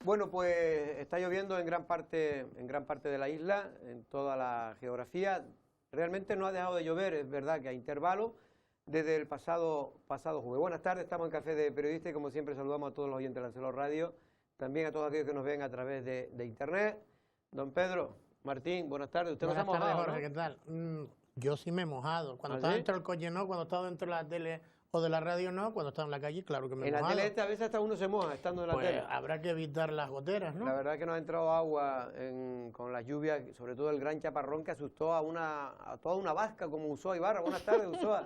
Bueno, pues está lloviendo en gran parte de la isla, en toda la geografía. Realmente no ha dejado de llover, es verdad que a intervalos, desde el pasado jueves. Buenas tardes, estamos en Café de Periodistas y como siempre saludamos a todos los oyentes de Lancelot Radio, también a todos aquellos que nos ven a través de internet. Don Pedro, Martín, buenas tardes. ¿Usted Buenas nos ha mojado, tardes, Jorge, ¿no? ¿qué tal? Yo sí me he mojado. Cuando ¿Ah, estaba sí? dentro del coche no, cuando estaba dentro de la tele o de la radio no, cuando estaba en la calle, claro que me he En la mojado. tele a veces hasta uno se moja estando en la Pues tele. habrá que evitar las goteras, ¿no? La verdad es que nos ha entrado agua con las lluvias, sobre todo el gran chaparrón que asustó a toda una vasca como Usoa Ibarra. Buenas tardes, Usoa.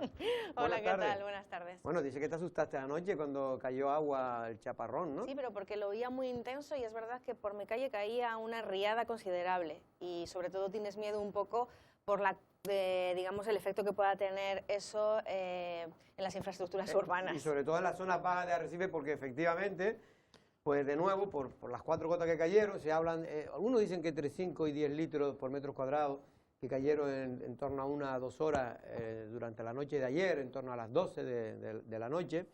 Hola, ¿qué tardes. tal? Buenas tardes. Bueno, dice que te asustaste anoche cuando cayó agua el chaparrón, ¿no? Sí, pero porque lo oía muy intenso y es verdad que por mi calle caía una riada considerable y sobre todo tienes miedo un poco por digamos, el efecto que pueda tener eso en las infraestructuras urbanas. Y sobre todo en las zonas bajas de Arrecife, porque efectivamente, pues de nuevo, por las 4 gotas que cayeron, se hablan, algunos dicen que entre 5 y 10 litros por metro cuadrado, que cayeron en torno a 1 a 2 horas durante la noche de ayer, en torno a las 12 de la noche,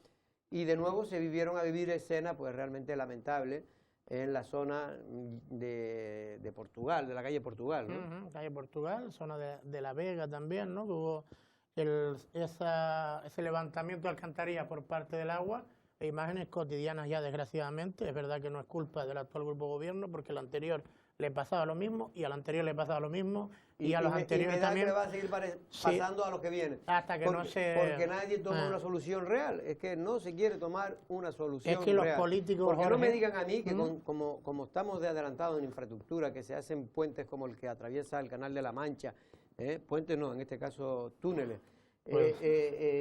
y de nuevo se vivieron a vivir escenas pues realmente lamentables en la zona de Portugal, de la calle Portugal, ¿no? Calle Portugal, zona de La Vega también, ¿no? Que hubo ese levantamiento de alcantarilla por parte del agua, e imágenes cotidianas ya desgraciadamente. Es verdad que no es culpa del actual grupo de gobierno, porque el anterior le pasaba lo mismo, y al anterior le pasaba lo mismo, y a los anteriores también. Que le va a seguir pasando a los que vienen. Hasta que porque, no se... Porque nadie toma una solución real. Es que no se quiere tomar una solución real. Es que los políticos, porque Jorge, no me digan a mí que como estamos de adelantados en infraestructura, que se hacen puentes como el que atraviesa el Canal de la Mancha, puentes no, en este caso túneles,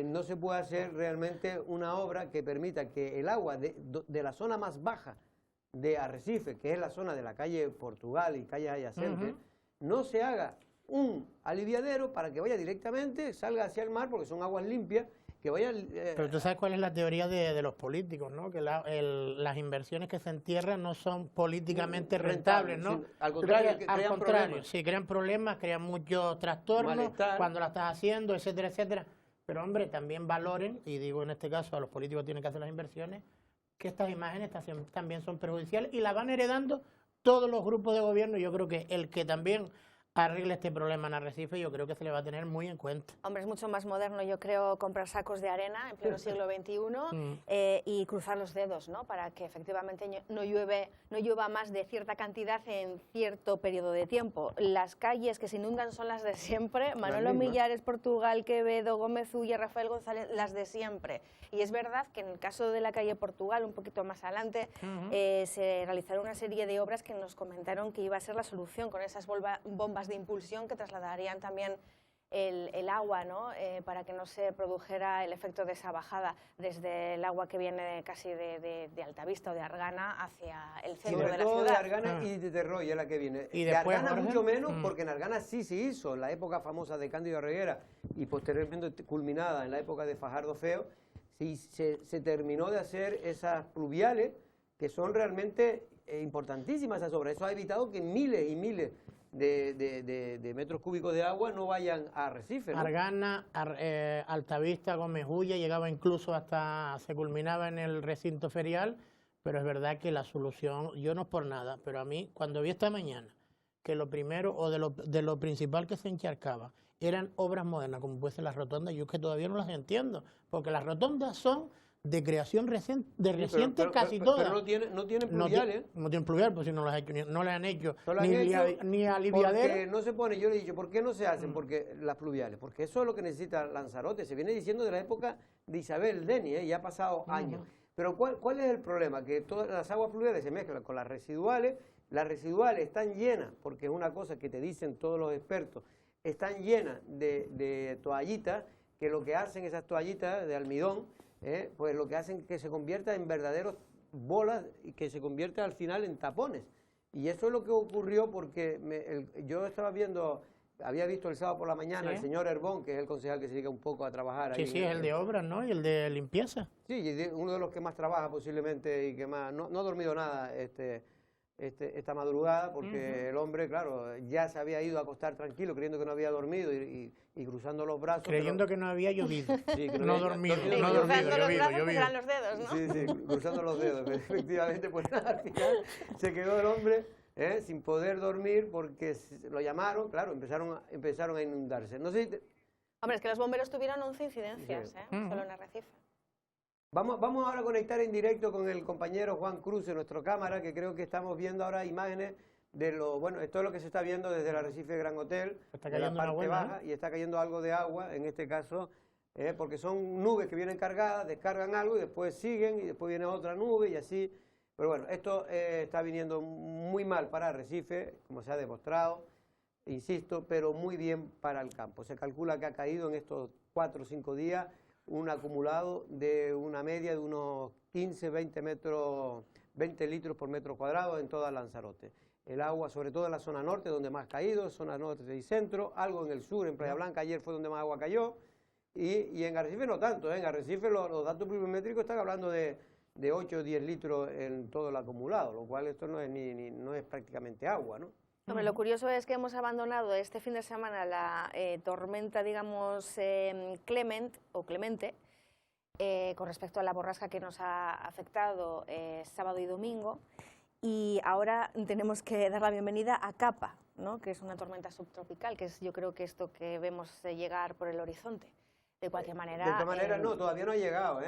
no se puede hacer realmente una obra que permita que el agua de la zona más baja de Arrecife, que es la zona de la calle Portugal y calles adyacentes, no se haga un aliviadero para que vaya directamente, salga hacia el mar, porque son aguas limpias, que vayan... Pero tú sabes cuál es la teoría de los políticos, ¿no? Que las inversiones que se entierran no son políticamente rentables, ¿no? Sí, al contrario, Al contrario, sí, crean problemas, crean muchos trastornos malestar, cuando la estás haciendo, etcétera, etcétera. Pero, hombre, también valoren, y digo en este caso a los políticos tienen que hacer las inversiones, que estas imágenes también son perjudiciales y las van heredando todos los grupos de gobierno. Yo creo que el que también arregle este problema en Arrecife, yo creo que se le va a tener muy en cuenta. Hombre, es mucho más moderno, yo creo, comprar sacos de arena en pleno siglo XXI y cruzar los dedos, ¿no? Para que efectivamente no llueva más de cierta cantidad en cierto periodo de tiempo. Las calles que se inundan son las de siempre, Manolo Millares, Portugal, Quevedo, Gómez Ulla, Rafael González, las de siempre. Y es verdad que en el caso de la calle Portugal, un poquito más adelante, se realizaron una serie de obras que nos comentaron que iba a ser la solución con esas bombas de impulsión que trasladarían también el agua, ¿no? Para que no se produjera el efecto de esa bajada desde el agua que viene casi de Altavista o de Argana hacia el centro de la ciudad. de Argana y de Terroya la que viene. Y de después, Argana Jorge, mucho menos, porque en Argana sí se hizo, en la época famosa de Cándido Reguera y posteriormente culminada en la época de Fajardo Feo, sí, se terminó de hacer esas pluviales que son realmente importantísimas esas obras. Eso ha evitado que miles y miles de metros cúbicos de agua no vayan a Arrecife, ¿no? Argana, Altavista, Gómez Ulla, llegaba incluso se culminaba en el recinto ferial, pero es verdad que la solución, yo no es por nada, pero a mí, cuando vi esta mañana que lo primero o de lo principal que se encharcaba eran obras modernas, como puede ser las rotondas, yo es que todavía no las entiendo, porque las rotondas son de creación reciente casi todas. Pero no tienen pluviales. No tienen pluvial, pues si no las han hecho, no las han hecho ni Porque aliviadero. no se pone, yo le he dicho, ¿por qué no se hacen porque las pluviales? Porque eso es lo que necesita Lanzarote, se viene diciendo de la época de Isabel Deni, y ha pasado años. Pero ¿cuál es el problema? Que todas las aguas pluviales se mezclan con las residuales están llenas, porque es una cosa que te dicen todos los expertos, están llenas de toallitas, que lo que hacen esas toallitas de almidón, pues lo que hacen es que se convierta en verdaderos bolas y que se convierta al final en tapones. Y eso es lo que ocurrió porque yo estaba había visto el sábado por la mañana al señor Herbón, que es el concejal que se dedica un poco a trabajar ahí. Sí, es el de obras, ¿no? Y el de limpieza. Sí, uno de los que más trabaja posiblemente y que más... No ha dormido nada esta madrugada, porque el hombre, claro, ya se había ido a acostar tranquilo, creyendo que no había dormido y cruzando los brazos. Creyendo que no había llovido. Sí, que no dormido, Y no dormido, cruzando los brazos, pues llovido. eran los dedos, ¿no? Sí, sí, cruzando los dedos. Pero efectivamente, pues nada, al final se quedó el hombre sin poder dormir porque lo llamaron, claro, empezaron a inundarse. No sé si Hombre, es que los bomberos tuvieron 11 incidencias, solo en Arrecife. Vamos ahora a conectar en directo con el compañero Juan Cruz, nuestro cámara, que creo que estamos viendo ahora imágenes de lo, bueno, esto es lo que se está viendo desde el Arrecife Gran Hotel, Está de la cayendo una parte buena, baja, y está cayendo algo de agua, en este caso, porque son nubes que vienen cargadas, descargan algo y después siguen, y después viene otra nube y así. Pero bueno, esto está viniendo muy mal para Arrecife, como se ha demostrado, insisto, pero muy bien para el campo. Se calcula que ha caído en estos 4 o 5 días un acumulado de una media de unos 15, 20 litros por metro cuadrado en toda Lanzarote. El agua, sobre todo en la zona norte, donde más ha caído, zona norte y centro, algo en el sur, en Playa Blanca, ayer fue donde más agua cayó, y en Arrecife no tanto, en Arrecife los datos pluviométricos están hablando de 8 o 10 litros en todo el acumulado, lo cual esto no es prácticamente agua, ¿no? Hombre, lo curioso es que hemos abandonado este fin de semana la tormenta, digamos, Clemente, con respecto a la borrasca que nos ha afectado sábado y domingo, y ahora tenemos que dar la bienvenida a Capa, ¿no? Que es una tormenta subtropical, que es yo creo que esto que vemos llegar por el horizonte. De cualquier manera... De todas maneras, no, todavía no ha llegado.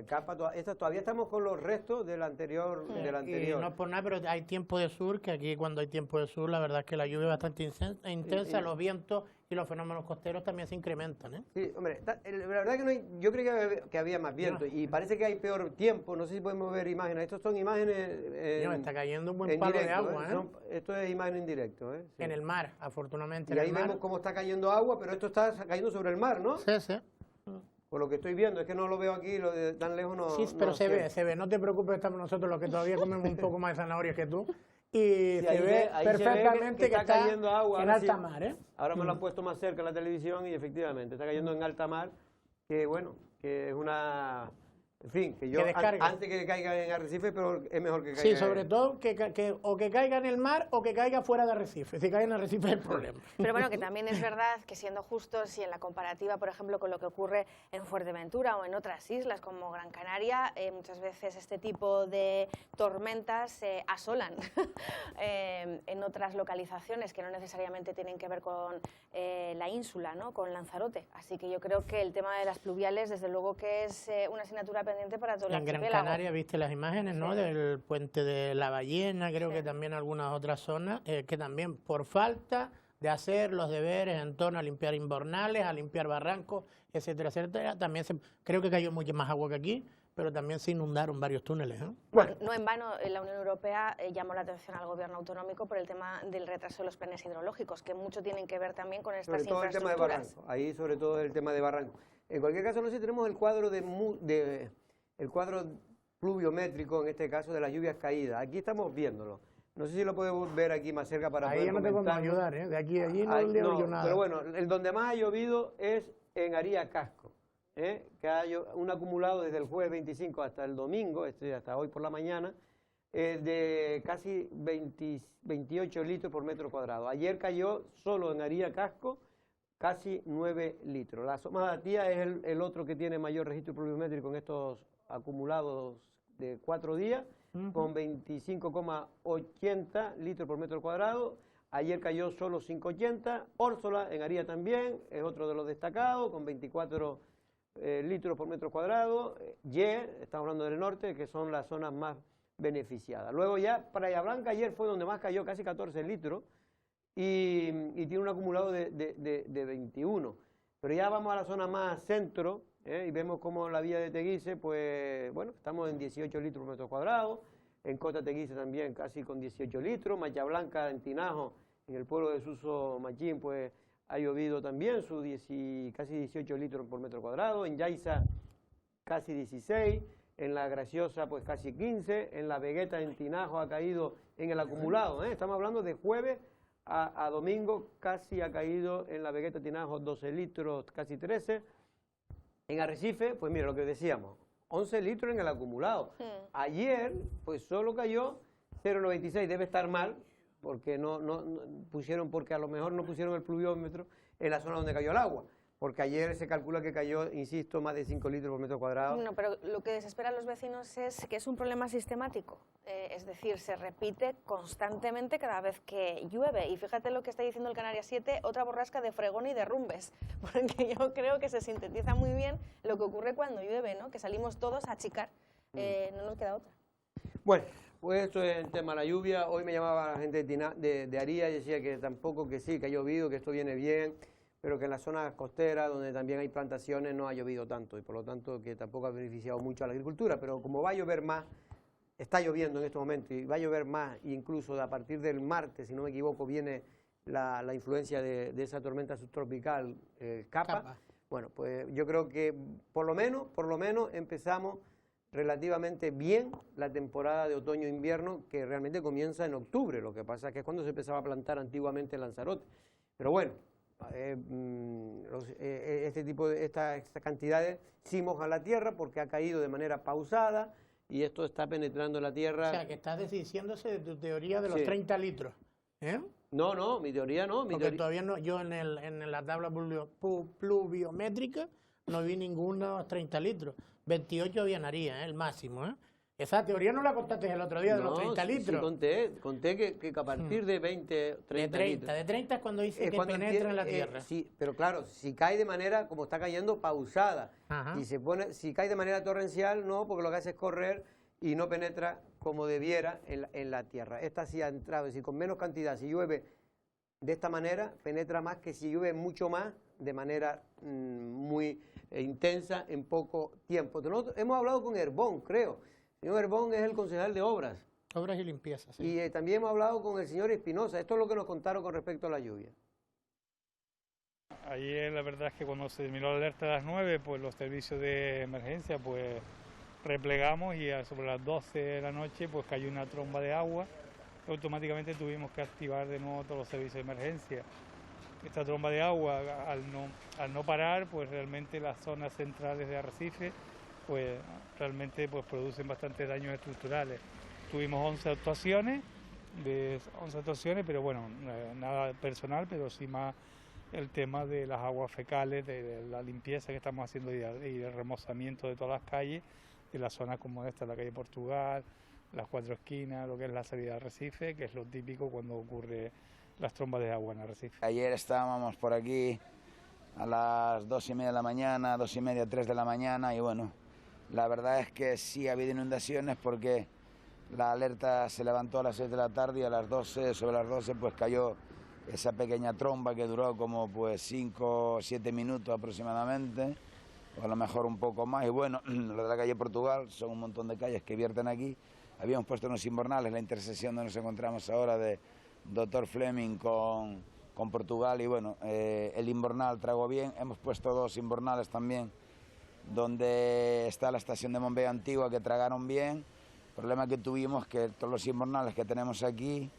Capa, todavía estamos con los restos del anterior. Y no por nada, pero hay tiempo de sur, que aquí cuando hay tiempo de sur, la verdad es que la lluvia es bastante intensa, los vientos y los fenómenos costeros también se incrementan. Sí, hombre, la verdad que yo creía que había más viento y parece que hay peor tiempo. No sé si podemos ver imágenes. Estas son imágenes está cayendo un buen palo directo, de agua. Esto es imagen en directo. Sí. En el mar, afortunadamente. Y ahí vemos cómo está cayendo agua, pero esto está cayendo sobre el mar, ¿no? Sí, sí. Por lo que estoy viendo, es que no lo veo aquí, tan lejos no... Sí, pero se ve, no te preocupes, estamos nosotros los que todavía comemos un poco más de zanahorias que tú, y se ve perfectamente que está cayendo agua en alta mar, Ahora me lo han puesto más cerca en la televisión y efectivamente está cayendo en alta mar, que bueno, que es una... En fin, que yo antes que caiga en Arrecife, pero es mejor que caiga. Sí, sobre todo que caiga en el mar o que caiga fuera de Arrecife. Si cae en Arrecife es el problema. Pero bueno, que también es verdad que siendo justos y en la comparativa, por ejemplo, con lo que ocurre en Fuerteventura o en otras islas como Gran Canaria, muchas veces este tipo de tormentas asolan en otras localizaciones que no necesariamente tienen que ver con la ínsula, ¿no? Con Lanzarote. Así que yo creo que el tema de las pluviales, desde luego que es una asignatura pendiente para todo el archipiélago. En Gran Canaria viste las imágenes, ¿no? Del puente de la Ballena, creo que también algunas otras zonas, que también por falta de hacer los deberes en torno a limpiar invernales, a limpiar barrancos, etcétera, etcétera, también creo que cayó mucha más agua que aquí, pero también se inundaron varios túneles. Bueno, no en vano la Unión Europea llamó la atención al gobierno autonómico por el tema del retraso de los planes hidrológicos, que mucho tienen que ver también con estas infraestructuras. Sobre todo el tema de barranco, ahí sobre todo el tema de barranco. En cualquier caso, no sé si tenemos el cuadro el cuadro pluviométrico, en este caso, de las lluvias caídas. Aquí estamos viéndolo. No sé si lo podemos ver aquí más cerca para ahí poder no te podemos ayudar, de aquí a allí no leo yo nada. Pero bueno, el donde más ha llovido es en Aría Casco, que hay un acumulado desde el jueves 25 hasta el domingo, hasta hoy por la mañana, de casi 28 litros por metro cuadrado. Ayer cayó solo en Aría Casco casi 9 litros. La Soma de Tía es el otro que tiene mayor registro pluviométrico en estos acumulados de 4 días, con 25,80 litros por metro cuadrado. Ayer cayó solo 5,80. Órsola en Aría también es otro de los destacados, con 24 litros por metro cuadrado. Estamos hablando del norte, que son las zonas más beneficiadas. Luego ya Playa Blanca ayer fue donde más cayó, casi 14 litros. Y tiene un acumulado de 21. Pero ya vamos a la zona más centro, y vemos como la vía de Teguise, pues bueno, estamos en 18 litros por metro cuadrado, en Costa Teguise también casi con 18 litros, Macha Blanca en Tinajo, en el pueblo de Suso Machín, pues ha llovido también casi 18 litros por metro cuadrado, en Yaiza casi 16, en La Graciosa pues casi 15, en La Vegueta en Tinajo ha caído en el acumulado, estamos hablando de jueves a domingo, casi ha caído en La Vegueta Tinajo 12 litros, casi 13. En Arrecife, pues mira lo que decíamos, 11 litros en el acumulado. Ayer, pues solo cayó 0,96 debe estar mal, porque porque a lo mejor no pusieron el pluviómetro en la zona donde cayó el agua. Porque ayer se calcula que cayó, insisto, más de 5 litros por metro cuadrado. No, pero lo que desespera a los vecinos es que es un problema sistemático. Es decir, se repite constantemente cada vez que llueve. Y fíjate lo que está diciendo el Canarias 7, otra borrasca de fregón y derrumbes. Porque yo creo que se sintetiza muy bien lo que ocurre cuando llueve, ¿no? Que salimos todos a achicar. No nos queda otra. Bueno, pues esto es el tema de la lluvia. Hoy me llamaba la gente de Aría y decía que tampoco, que sí, que ha llovido, que esto viene bien, pero que en las zonas costeras, donde también hay plantaciones, no ha llovido tanto y por lo tanto que tampoco ha beneficiado mucho a la agricultura. Pero como va a llover más, está lloviendo en estos momentos y va a llover más, e incluso a partir del martes, si no me equivoco, viene la influencia de esa tormenta subtropical Capa. Bueno, pues yo creo que por lo menos empezamos relativamente bien la temporada de otoño-invierno, que realmente comienza en octubre. Lo que pasa es que es cuando se empezaba a plantar antiguamente el Lanzarote. Pero bueno, estas cantidades sí mojan la tierra porque ha caído de manera pausada y esto está penetrando en la tierra. O sea, que estás desdiciéndose de tu teoría de los 30 litros. No, mi teoría no. Porque todavía no, yo en la tabla pluviométrica no vi ninguno 30 litros. 28 avinaría, el máximo. Esa teoría no la contaste el otro día de los 30 litros. Sí, conté que a partir de 20, 30 litros. De 30 es cuando dice que penetra en la tierra. Sí, pero claro, si cae de manera, como está cayendo, pausada, y si cae de manera torrencial, no, porque lo que hace es correr y no penetra como debiera en la tierra. Esta sí ha entrado, es decir, con menos cantidad, si llueve de esta manera, penetra más que si llueve mucho más, de manera muy intensa, en poco tiempo. Nosotros hemos hablado con Herbón, creo. El señor Herbón es el concejal de Obras. Obras y limpieza, sí. Y también hemos hablado con el señor Espinosa. Esto es lo que nos contaron con respecto a la lluvia. Ayer la verdad es que cuando se terminó la alerta a las 9, pues los servicios de emergencia pues replegamos y sobre las 12 de la noche pues cayó una tromba de agua. Automáticamente tuvimos que activar de nuevo todos los servicios de emergencia. Esta tromba de agua, al no parar, pues realmente las zonas centrales de Arrecife pues realmente pues producen bastantes daños estructurales. Tuvimos 11 actuaciones, pero bueno, nada personal, pero sí más el tema de las aguas fecales, de la limpieza que estamos haciendo y el remozamiento de todas las calles, de las zonas como esta, la calle Portugal, las Cuatro Esquinas, lo que es la salida de Arrecife, que es lo típico cuando ocurre las trombas de agua en Arrecife. Ayer estábamos por aquí a las 2:30 de la mañana, 2:30, 3 de la mañana y bueno, la verdad es que sí ha habido inundaciones porque la alerta se levantó a las 6 de la tarde y a las 12, sobre las 12 pues cayó esa pequeña tromba que duró como pues 5 o 7 minutos aproximadamente, o a lo mejor un poco más. Y bueno, lo de la calle Portugal son un montón de calles que vierten aquí. Habíamos puesto unos invernales, la intersección donde nos encontramos ahora de Dr. Fleming con Portugal y bueno, el invernal tragó bien. Hemos puesto 2 invernales también donde está la estación de bombeo antigua que tragaron bien. El problema que tuvimos que todos los invernales que tenemos aquí,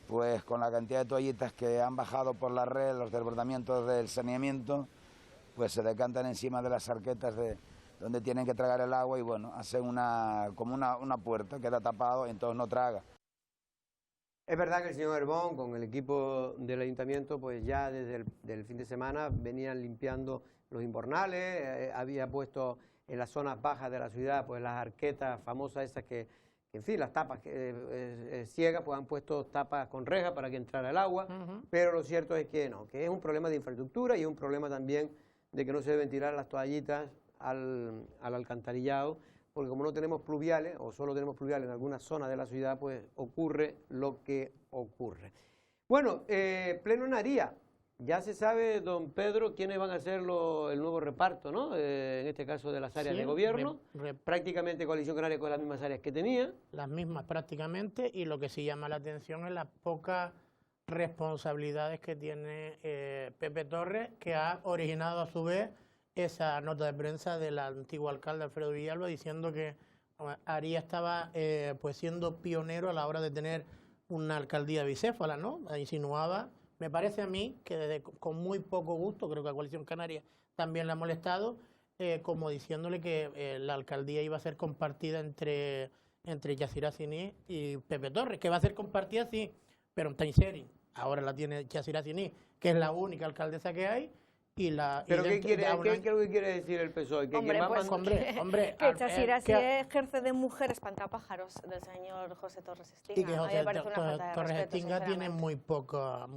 pues con la cantidad de toallitas que han bajado por la red, los desbordamientos del saneamiento, pues se decantan encima de las arquetas donde tienen que tragar el agua y bueno, hacen como una puerta, queda tapado y entonces no traga. Es verdad que el señor Herbón con el equipo del ayuntamiento pues ya desde el fin de semana venían limpiando los invernales, había puesto en las zonas bajas de la ciudad pues las arquetas famosas esas que en fin, las tapas ciegas, pues han puesto tapas con reja para que entrara el agua, pero lo cierto es que no, que es un problema de infraestructura y es un problema también de que no se deben tirar las toallitas al alcantarillado, porque como no tenemos pluviales, o solo tenemos pluviales en algunas zonas de la ciudad, pues ocurre lo que ocurre. Bueno, pleno en Aría. Ya se sabe, don Pedro, quiénes van a ser el nuevo reparto, ¿no? En este caso de las áreas de gobierno. Prácticamente Coalición Canaria con las mismas áreas que tenía. Las mismas prácticamente, y lo que sí llama la atención es las pocas responsabilidades que tiene Pepe Torres, que ha originado a su vez esa nota de prensa del antiguo alcalde Alfredo Villalba diciendo que Aría estaba pues siendo pionero a la hora de tener una alcaldía bicéfala, ¿no? Insinuaba. Me parece a mí que con muy poco gusto, creo que a Coalición Canaria también le ha molestado, como diciéndole que la alcaldía iba a ser compartida entre entre Yacirá Ciní y Pepe Torres, que va a ser compartida, sí, pero en Tainserin. Ahora la tiene Yacirá Ciní, que es la única alcaldesa que hay. ¿Pero qué creo que quiere decir el PSOE? ¿Que Hombre, que Yacirá sí ejerce de mujer espantapájaros del señor José Torres Estinga. Y que José Torres Estinga tiene muy pocas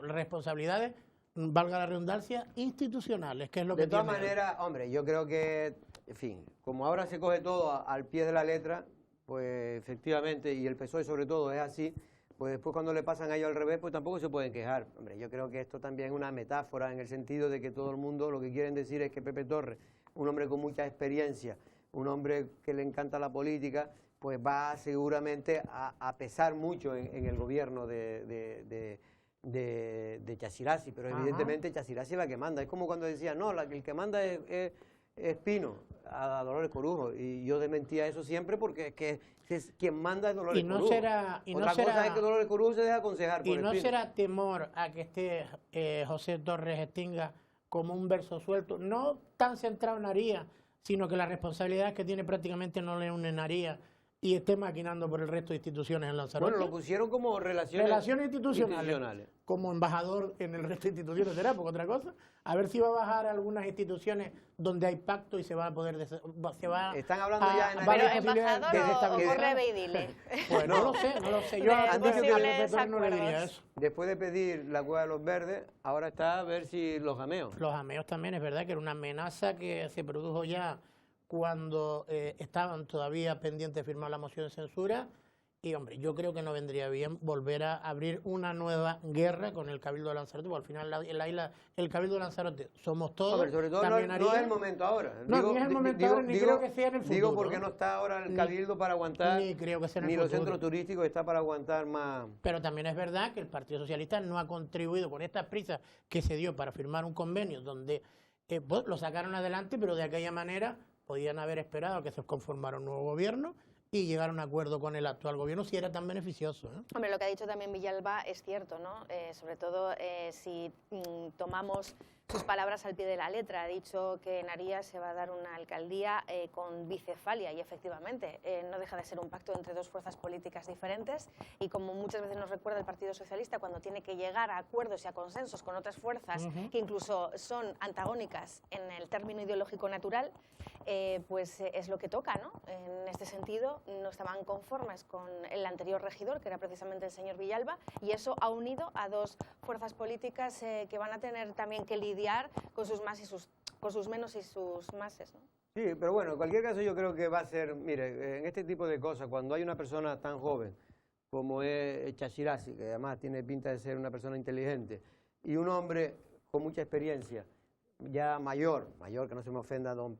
responsabilidades, valga la redundancia, institucionales, que es lo que tiene. De todas maneras, hombre, yo creo que, en fin, como ahora se coge todo al pie de la letra, pues efectivamente, y el PSOE sobre todo es así, pues después cuando le pasan a ellos al revés, pues tampoco se pueden quejar. Hombre, yo creo que esto también es una metáfora en el sentido de que todo el mundo lo que quieren decir es que Pepe Torres, un hombre con mucha experiencia, un hombre que le encanta la política, pues va seguramente a pesar mucho en el gobierno de Chasirasi, pero evidentemente Chasirasi es la que manda. Es como cuando decía, no, el que manda es Pino, a Dolores Corujo, y yo desmentía eso siempre porque es que quien manda es Dolores Corujo. Otra cosa es que Dolores Corujo se deja aconsejar por ¿Y no Espino? será temor a que esté José Torres Estinga como un verso suelto, no tan centrado en Aría, sino que las responsabilidades que tiene prácticamente no le unen a Aría y esté maquinando por el resto de instituciones en Lanzarote? Bueno, lo pusieron como relaciones institucionales. Como embajador en el resto de instituciones será, porque otra cosa. A ver si va a bajar algunas instituciones donde hay pacto y se va a poder... Están hablando ya en ¿Pero embajador o Rebe y Dile? Pues no lo sé. Yo a Pepe Torres no le diría eso. Después de pedir la Cueva de los Verdes, ahora está a ver si los jameos. Los jameos también es verdad que era una amenaza que se produjo ya cuando estaban todavía pendientes de firmar la moción de censura. Y, hombre, yo creo que no vendría bien volver a abrir una nueva guerra con el Cabildo de Lanzarote, porque al final el Cabildo de Lanzarote somos todos. Hombre, sobre todo no es el momento ahora. No, ni es el momento ahora, ni creo que sea en el futuro. Digo porque no está ahora el Cabildo para aguantar, ni creo que sea en el ni futuro. los centros turísticos está para aguantar más. Pero también es verdad que el Partido Socialista no ha contribuido con estas prisas que se dio para firmar un convenio donde pues, lo sacaron adelante, pero de aquella manera podían haber esperado que se conformara un nuevo gobierno y llegar a un acuerdo con el actual gobierno si era tan beneficioso. Hombre, lo que ha dicho también Villalba es cierto, ¿no? Sobre todo si tomamos sus palabras al pie de la letra. Ha dicho que en Arías se va a dar una alcaldía con bicefalia y efectivamente no deja de ser un pacto entre dos fuerzas políticas diferentes y como muchas veces nos recuerda el Partido Socialista cuando tiene que llegar a acuerdos y a consensos con otras fuerzas que incluso son antagónicas en el término ideológico natural, pues es lo que toca, ¿no? En este sentido no estaban conformes con el anterior regidor, que era precisamente el señor Villalba, y eso ha unido a dos fuerzas políticas que van a tener también que lidiar con sus más y con sus menos y sus máses, ¿no? Sí, pero bueno, en cualquier caso yo creo que va a ser, mire, en este tipo de cosas, cuando hay una persona tan joven como es Chasirasi, que además tiene pinta de ser una persona inteligente, y un hombre con mucha experiencia, ya mayor, que no se me ofenda don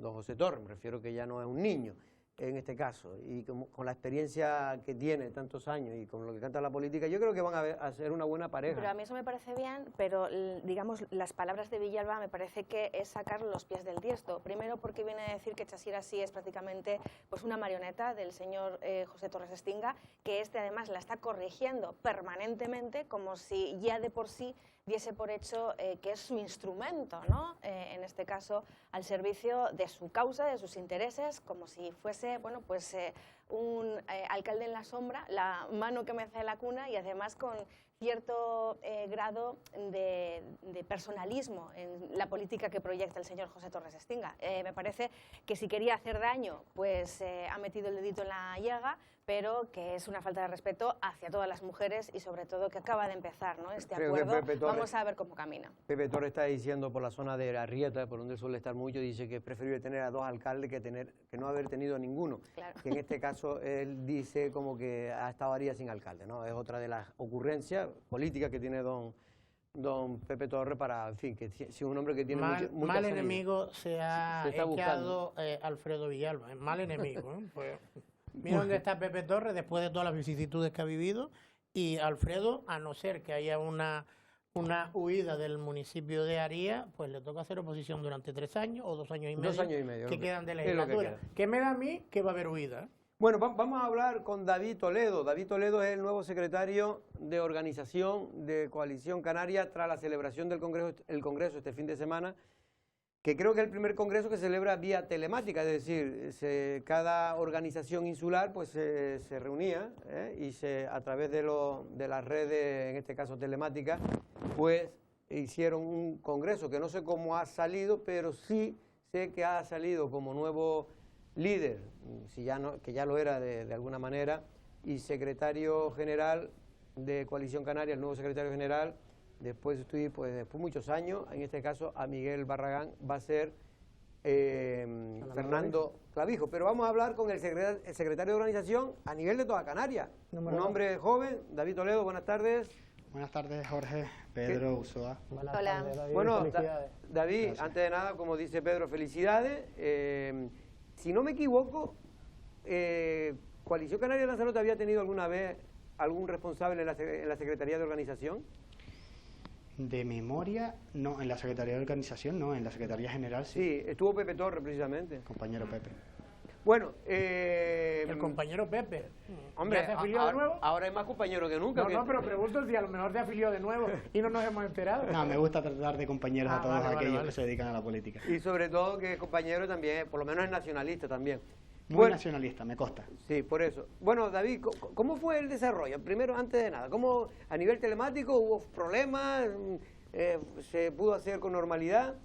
José Torres, me refiero que ya no es un niño en este caso, y con la experiencia que tiene tantos años y con lo que canta la política, yo creo que van a ser una buena pareja. Pero a mí eso me parece bien, pero digamos, las palabras de Villalba me parece que es sacar los pies del tiesto. Primero porque viene a decir que Chasirasi es prácticamente pues, una marioneta del señor José Torres Estinga, que además la está corrigiendo permanentemente como si ya de por sí diese por hecho que es su instrumento, ¿no? En este caso, al servicio de su causa, de sus intereses, como si fuese, bueno, pues un alcalde en la sombra, la mano que mece la cuna y además con cierto grado de personalismo en la política que proyecta el señor José Torres Estinga. Me parece que si quería hacer daño, pues ha metido el dedito en la llaga, pero que es una falta de respeto hacia todas las mujeres y sobre todo que acaba de empezar, ¿no? Este acuerdo. Vamos a ver cómo camina. Pepe Torres está diciendo por la zona de Arrieta, por donde suele estar mucho, dice que es preferible tener a dos alcaldes que no haber tenido ninguno. Claro. Que en este caso él dice como que ha estado Arías sin alcalde, ¿no? Es otra de las ocurrencias políticas que tiene don Pepe Torres para, en fin, que si un hombre que tiene mucha mal enemigo se ha echado Alfredo Villalba, mal enemigo, pues... Mira dónde está Pepe Torres después de todas las vicisitudes que ha vivido y Alfredo, a no ser que haya una huida del municipio de Aría, pues le toca hacer oposición durante 3 años o 2 años y medio. 2 años y medio. Que quedan de legislatura. Que me da a mí que va a haber huida. Bueno, vamos a hablar con David Toledo. David Toledo es el nuevo secretario de organización de Coalición Canaria tras la celebración del Congreso este fin de semana, que creo que es el primer congreso que se celebra vía telemática, es decir, cada organización insular pues se reunía y a través de las redes, en este caso telemáticas, pues hicieron un congreso que no sé cómo ha salido, pero sí sé que ha salido como nuevo líder, que ya lo era de alguna manera, y secretario general de Coalición Canaria, el nuevo secretario general, después de muchos años, en este caso a Miguel Barragán, va a ser Fernando Clavijo. Pero vamos a hablar con el secretario de organización a nivel de toda Canarias. Un hombre joven, David Toledo, buenas tardes. Buenas tardes, Jorge, Pedro, Usoa. Hola. David, Bueno, felicidades. David, Gracias. antes de nada, como dice Pedro, felicidades. Si no me equivoco, Coalición Canaria de Lanzarote había tenido alguna vez algún responsable en la Secretaría de Organización. De memoria, no, en la Secretaría de Organización no, en la Secretaría General sí. Sí, estuvo Pepe Torres precisamente. Compañero Pepe. Bueno, El compañero Pepe. hombre, ¿Ya se afilió de nuevo? ahora es más compañero que nunca. No, pero pregunto si a lo mejor se afilió de nuevo y no nos hemos enterado. No, me gusta tratar de compañeros a todos vale, aquellos vale. que se dedican a la política. Y sobre todo que es compañero también, por lo menos es nacionalista también. Muy Bueno, nacionalista, me consta. sí, por eso. Bueno, David, ¿cómo fue el desarrollo? Primero, antes de nada, ¿cómo a nivel telemático hubo problemas? ¿Se pudo hacer con normalidad?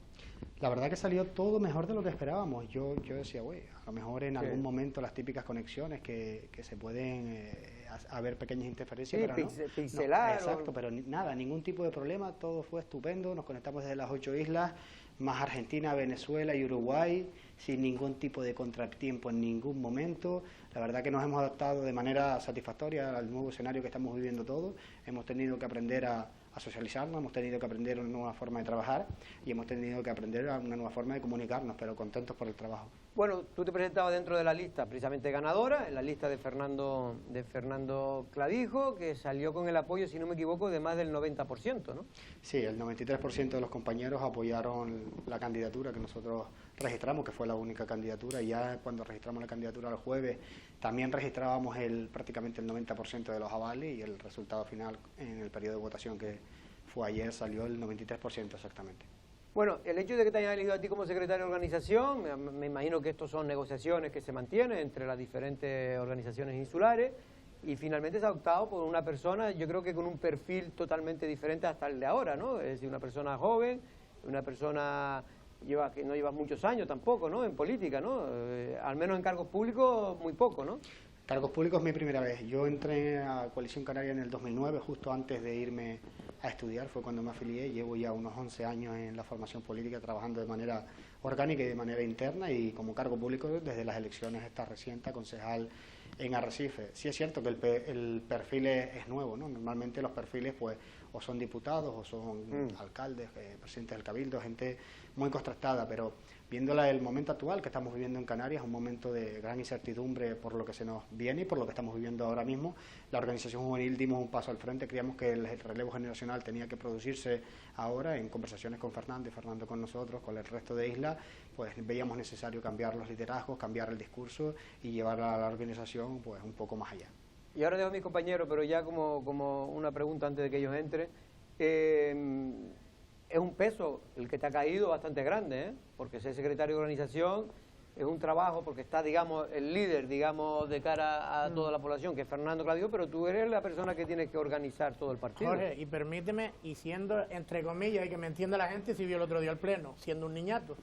La verdad que salió todo mejor de lo que esperábamos. Yo decía, güey, a lo mejor en Sí. algún momento las típicas conexiones que se pueden haber pequeñas interferencias, Sí, pero no. pixelar. Exacto, pero nada, ningún tipo de problema, todo fue estupendo. Nos conectamos desde las 8 islas, más Argentina, Venezuela y Uruguay, sin ningún tipo de contratiempo en ningún momento. La verdad que nos hemos adaptado de manera satisfactoria al nuevo escenario que estamos viviendo todos. Hemos tenido que aprender a socializarnos, hemos tenido que aprender una nueva forma de trabajar y hemos tenido que aprender una nueva forma de comunicarnos, pero contentos por el trabajo. Bueno, tú te presentabas dentro de la lista precisamente ganadora, en la lista de Fernando Clavijo, que salió con el apoyo, si no me equivoco, de más del 90%, ¿no? Sí, el 93% de los compañeros apoyaron la candidatura que nosotros registramos, que fue la única candidatura, y ya cuando registramos la candidatura el jueves también registrábamos prácticamente el 90% de los avales, y el resultado final en el periodo de votación que fue ayer salió el 93% exactamente. Bueno, el hecho de que te hayan elegido a ti como secretario de organización, me imagino que estos son negociaciones que se mantienen entre las diferentes organizaciones insulares, y finalmente se ha optado por una persona, yo creo que con un perfil totalmente diferente hasta el de ahora, ¿no? Es decir, una persona joven, una persona que no lleva muchos años tampoco, ¿no? En política, ¿no? Al menos en cargos públicos muy poco, ¿no? Cargos públicos es mi primera vez. Yo entré a Coalición Canaria en el 2009, justo antes de irme a estudiar, fue cuando me afilié. Llevo ya unos 11 años en la formación política, trabajando de manera orgánica y de manera interna, y como cargo público desde las elecciones esta reciente, concejal en Arrecife. Sí es cierto que el perfil es nuevo, ¿no? Normalmente los perfiles pues o son diputados o son alcaldes, presidentes del cabildo, gente muy contrastada, pero viéndola el momento actual que estamos viviendo en Canarias, un momento de gran incertidumbre por lo que se nos viene y por lo que estamos viviendo ahora mismo, la organización juvenil dimos un paso al frente, creíamos que el relevo generacional tenía que producirse ahora en conversaciones con Fernando y Fernando con nosotros, con el resto de isla, pues veíamos necesario cambiar los liderazgos, cambiar el discurso y llevar a la organización pues un poco más allá. Y ahora dejo a mis compañeros, pero ya como una pregunta antes de que ellos entren. Es un peso el que te ha caído bastante grande, ¿eh? Porque ser secretario de organización es un trabajo, porque está, digamos, el líder, digamos, de cara a toda la población, que es Fernando Clavijo, pero tú eres la persona que tiene que organizar todo el partido. Jorge, y permíteme, y siendo, entre comillas, y que me entienda la gente, si vio el otro día el pleno, siendo un niñato.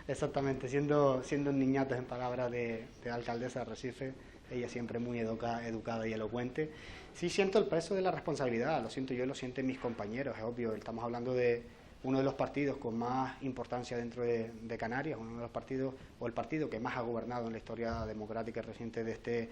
Exactamente, siendo un niñato en palabras de la alcaldesa de Arrecife, ella siempre muy educada y elocuente. Sí siento el peso de la responsabilidad, lo siento yo, lo sienten mis compañeros, es obvio, estamos hablando de uno de los partidos con más importancia dentro de Canarias, uno de los partidos, o el partido que más ha gobernado en la historia democrática reciente de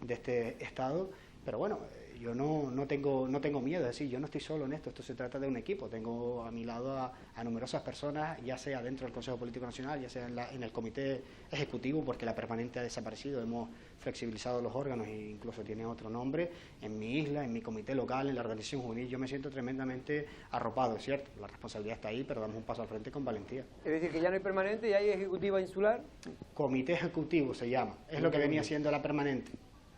este Estado, pero bueno, yo no tengo miedo, es decir, yo no estoy solo en esto se trata de un equipo, tengo a mi lado a numerosas personas, ya sea dentro del Consejo Político Nacional, ya sea en el Comité Ejecutivo, porque la permanente ha desaparecido, hemos flexibilizado los órganos e incluso tiene otro nombre, en mi isla, en mi comité local, en la organización juvenil, yo me siento tremendamente arropado, es cierto, la responsabilidad está ahí, pero damos un paso al frente con valentía. Es decir, que ya no hay permanente, ya hay ejecutiva insular. Comité Ejecutivo se llama, es lo que venía siendo la permanente.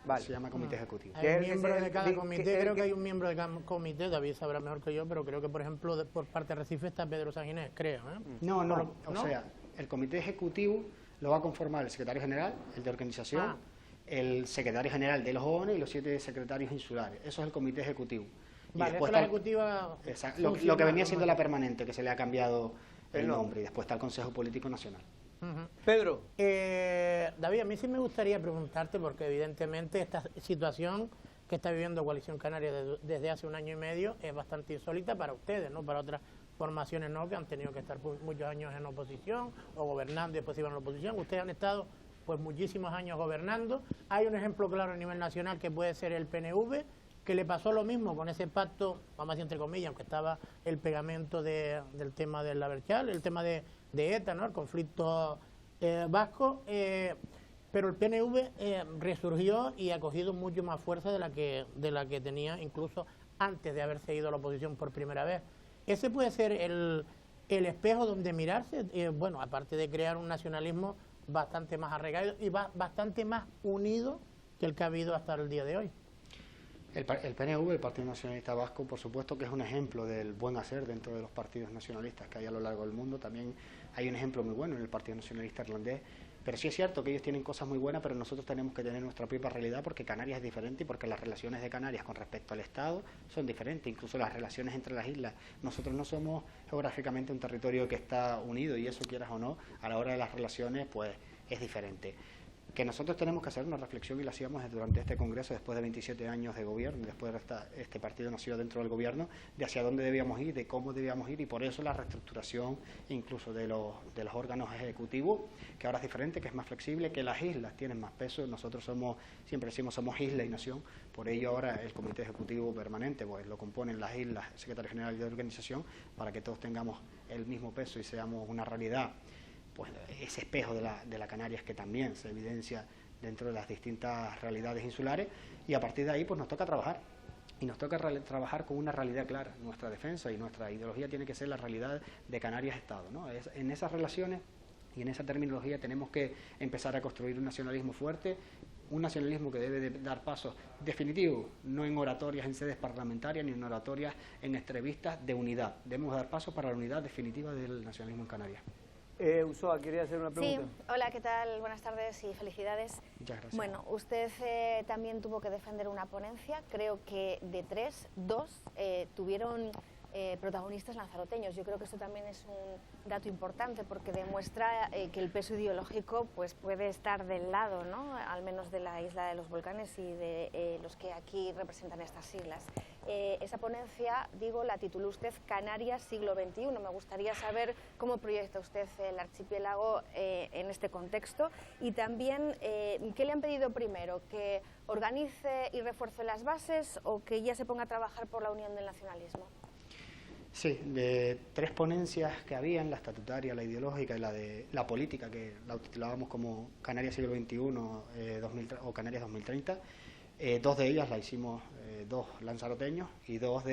Vale. Se llama comité ejecutivo. Hay un miembro de cada comité, creo que hay un miembro de cada comité, David sabrá mejor que yo, pero creo que, por ejemplo, por parte de Recife está Pedro Sanginés, creo. No, o sea, el comité ejecutivo lo va a conformar el secretario general, el de organización, el secretario general de los jóvenes y los 7 secretarios insulares. Eso es el comité ejecutivo. Vale, después la ejecutiva... Lo que venía siendo la permanente, que se le ha cambiado el nombre, y después está el Consejo Político Nacional. Pedro. David, a mí sí me gustaría preguntarte, porque evidentemente esta situación que está viviendo Coalición Canaria desde hace 1 año y medio es bastante insólita para ustedes, ¿no? Para otras formaciones no, que han tenido que estar muchos años en oposición o gobernando y después iban a la oposición. Ustedes han estado pues muchísimos años gobernando. Hay un ejemplo claro a nivel nacional que puede ser el PNV, que le pasó lo mismo con ese pacto, vamos a decir entre comillas, aunque estaba el pegamento del tema de la Berchal, el tema de ETA, ¿no? El conflicto vasco, pero el PNV resurgió y ha cogido mucho más fuerza de la que tenía incluso antes de haberse ido a la oposición por primera vez. Ese puede ser el espejo donde mirarse, bueno, aparte de crear un nacionalismo bastante más arraigado y bastante más unido que el que ha habido hasta el día de hoy. El PNV, el Partido Nacionalista Vasco, por supuesto que es un ejemplo del buen hacer dentro de los partidos nacionalistas que hay a lo largo del mundo. También hay un ejemplo muy bueno en el Partido Nacionalista Irlandés. Pero sí es cierto que ellos tienen cosas muy buenas, pero nosotros tenemos que tener nuestra propia realidad, porque Canarias es diferente y porque las relaciones de Canarias con respecto al Estado son diferentes, incluso las relaciones entre las islas. Nosotros no somos geográficamente un territorio que está unido, y eso, quieras o no, a la hora de las relaciones pues es diferente. Que nosotros tenemos que hacer una reflexión, y la hacíamos durante este Congreso, después de 27 años de gobierno, después de este partido nació dentro del gobierno, de hacia dónde debíamos ir, de cómo debíamos ir, y por eso la reestructuración incluso de los órganos ejecutivos, que ahora es diferente, que es más flexible, que las islas tienen más peso. Nosotros siempre decimos, somos isla y nación, por ello ahora el comité ejecutivo permanente pues lo componen las islas, el secretario general de organización, para que todos tengamos el mismo peso y seamos una realidad, pues ese espejo de la Canarias que también se evidencia dentro de las distintas realidades insulares, y a partir de ahí pues nos toca trabajar, y nos toca trabajar con una realidad clara. Nuestra defensa y nuestra ideología tiene que ser la realidad de Canarias-Estado, ¿no? En esas relaciones y en esa terminología tenemos que empezar a construir un nacionalismo fuerte, un nacionalismo que debe de dar pasos definitivos, no en oratorias en sedes parlamentarias ni en oratorias en entrevistas, de unidad. Debemos dar pasos para la unidad definitiva del nacionalismo en Canarias. Usoa, quería hacer una pregunta. Sí, hola, ¿qué tal? Buenas tardes y felicidades. Muchas gracias. Bueno, usted también tuvo que defender una ponencia, creo que de 3, 2 tuvieron protagonistas lanzaroteños. Yo creo que esto también es un dato importante, porque demuestra que el peso ideológico pues puede estar del lado, ¿no? Al menos de la isla de los volcanes y de los que aquí representan estas siglas. Esa ponencia, digo, la tituló usted Canarias siglo XXI. Me gustaría saber cómo proyecta usted el archipiélago en este contexto, y también qué le han pedido primero, que organice y refuerce las bases o que ya se ponga a trabajar por la unión del nacionalismo. Sí, de 3 ponencias que habían, la estatutaria, la ideológica y la de la política, que la titulábamos como Canarias siglo XXI o Canarias 2030, 2 de ellas la hicimos 2 lanzaroteños y 2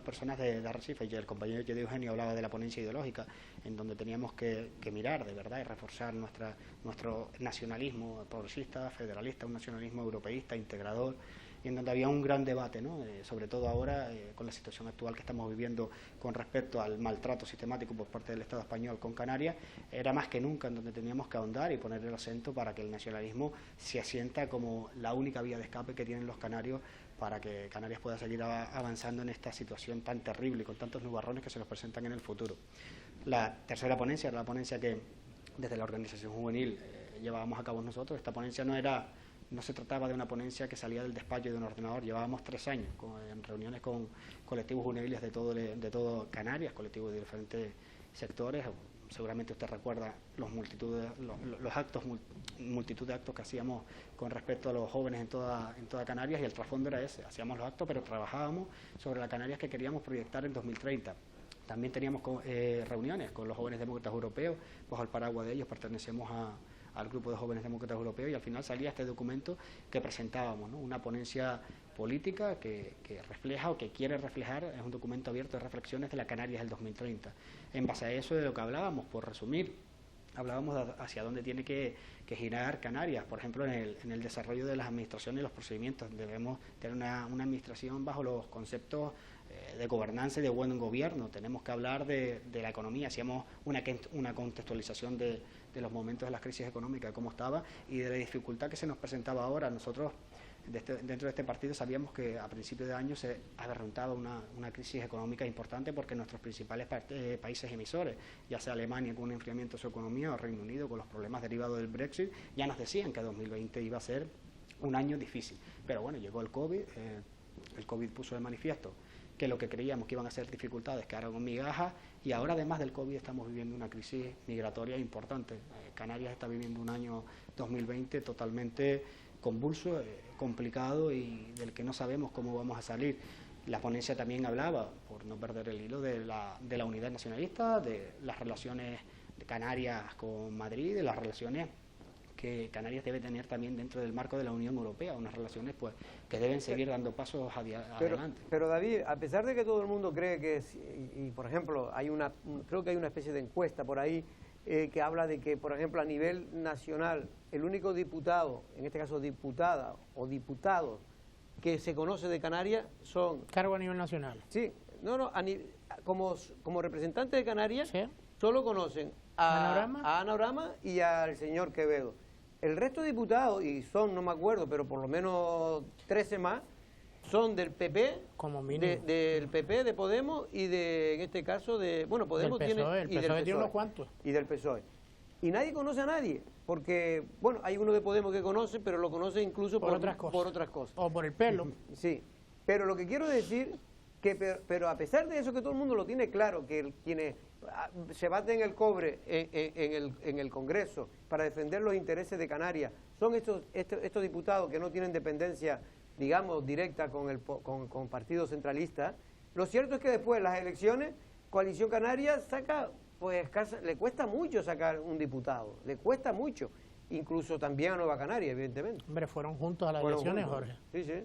personas de Arrecife. Y el compañero de Eugenio hablaba de la ponencia ideológica, en donde teníamos que mirar de verdad y reforzar nuestro nacionalismo progresista, federalista, un nacionalismo europeísta, integrador, y en donde había un gran debate, ¿no? Sobre todo ahora con la situación actual que estamos viviendo con respecto al maltrato sistemático por parte del Estado español con Canarias. Era más que nunca en donde teníamos que ahondar y poner el acento para que el nacionalismo se asienta como la única vía de escape que tienen los canarios, para que Canarias pueda seguir avanzando en esta situación tan terrible y con tantos nubarrones que se nos presentan en el futuro. La tercera ponencia era la ponencia que desde la organización juvenil llevábamos a cabo nosotros. Esta ponencia no se trataba de una ponencia que salía del despacho de un ordenador. Llevábamos 3 años en reuniones con colectivos juveniles de todo Canarias, colectivos de diferentes sectores. Seguramente usted recuerda multitud de actos que hacíamos con respecto a los jóvenes en toda Canarias, y el trasfondo era ese. Hacíamos los actos, pero trabajábamos sobre la Canarias que queríamos proyectar en 2030. También teníamos reuniones con los jóvenes demócratas europeos. Bajo el paraguas de ellos pertenecemos al grupo de jóvenes demócratas europeos, y al final salía este documento que presentábamos, ¿no? Una ponencia política que refleja o que quiere reflejar, es un documento abierto de reflexiones de la Canarias del 2030. En base a eso, de lo que hablábamos, por resumir, hablábamos de hacia dónde tiene que girar Canarias. Por ejemplo, en el desarrollo de las administraciones y los procedimientos. Debemos tener una administración bajo los conceptos de gobernanza y de buen gobierno. Tenemos que hablar de la economía. Hacíamos una contextualización de los momentos de las crisis económicas, de cómo estaba y de la dificultad que se nos presentaba ahora. Nosotros, dentro de este partido, sabíamos que a principios de año se adelantaba una crisis económica importante porque nuestros principales países emisores, ya sea Alemania con un enfriamiento de su economía o Reino Unido con los problemas derivados del Brexit, ya nos decían que 2020 iba a ser un año difícil. Pero bueno, llegó el COVID, el COVID puso de manifiesto que lo que creíamos que iban a ser dificultades quedaron en migajas, y ahora, además del COVID, estamos viviendo una crisis migratoria importante. Canarias está viviendo un año 2020 totalmente convulso, complicado, y del que no sabemos cómo vamos a salir. La ponencia también hablaba, por no perder el hilo, de la unidad nacionalista, de las relaciones de Canarias con Madrid, de las relaciones que Canarias debe tener también dentro del marco de la Unión Europea, unas relaciones pues que deben seguir dando pasos adelante. Pero David, a pesar de que todo el mundo cree que, y por ejemplo, creo que hay una especie de encuesta por ahí que habla de que, por ejemplo, a nivel nacional, el único diputado, en este caso diputada o diputado, que se conoce de Canarias son... Cargo a nivel nacional. Sí, como representante de Canarias, ¿Sí? Solo conocen a Ana Brama y al señor Quevedo. El resto de diputados, y son, no me acuerdo, pero por lo menos 13 más, son del PP, como mínimo. Del PP, de Podemos y en este caso Podemos del PSOE, tiene... El PSOE tiene unos cuantos. Y del PSOE. Y nadie conoce a nadie, porque, hay uno de Podemos que conoce, pero lo conoce incluso por otras cosas. O por el pelo. Sí, pero lo que quiero decir, pero a pesar de eso que todo el mundo lo tiene claro, que quienes se baten el cobre en el Congreso para defender los intereses de Canarias son estos diputados que no tienen dependencia, digamos, directa con partidos centralistas. Lo cierto es que después de las elecciones, Coalición Canaria saca, le cuesta mucho sacar un diputado, le cuesta mucho, incluso también a Nueva Canaria, evidentemente. Hombre, fueron juntos a las elecciones, Jorge. Sí, sí.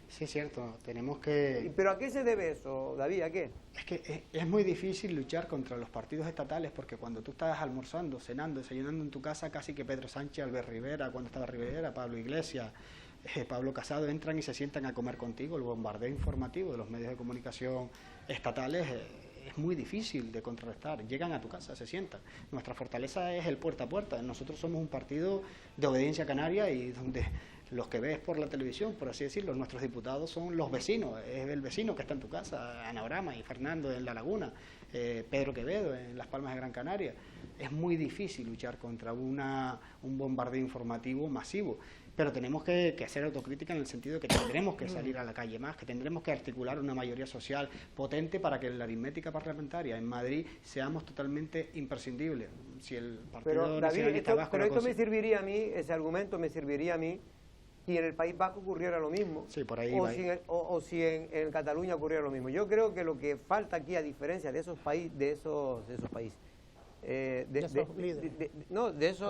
Sí, es cierto, tenemos que... ¿Pero a qué se debe eso, David? ¿A qué? Es que es muy difícil luchar contra los partidos estatales, porque cuando tú estás almorzando, cenando, desayunando en tu casa, casi que Pedro Sánchez, Albert Rivera, cuando estaba Rivera, Pablo Iglesias, Pablo Casado, entran y se sientan a comer contigo. El bombardeo informativo de los medios de comunicación estatales es muy difícil de contrarrestar. Llegan a tu casa, se sientan. Nuestra fortaleza es el puerta a puerta. Nosotros somos un partido de obediencia canaria, y donde los que ves por la televisión, por así decirlo, nuestros diputados son los vecinos. Es el vecino que está en tu casa, Ana Brama y Fernando en La Laguna, Pedro Quevedo en Las Palmas de Gran Canaria. Es muy difícil luchar contra un bombardeo informativo masivo, pero tenemos que hacer autocrítica en el sentido de que tendremos que salir a la calle más, que tendremos que articular una mayoría social potente para que en la aritmética parlamentaria en Madrid seamos totalmente imprescindibles. Si el Partido Nacionalista Vasco... Pero esto me serviría a mí, ese argumento me serviría a mí, si en el País Vasco ocurriera lo mismo, sí, por ahí si en Cataluña ocurriera lo mismo. Yo creo que lo que falta aquí, a diferencia de esos países, de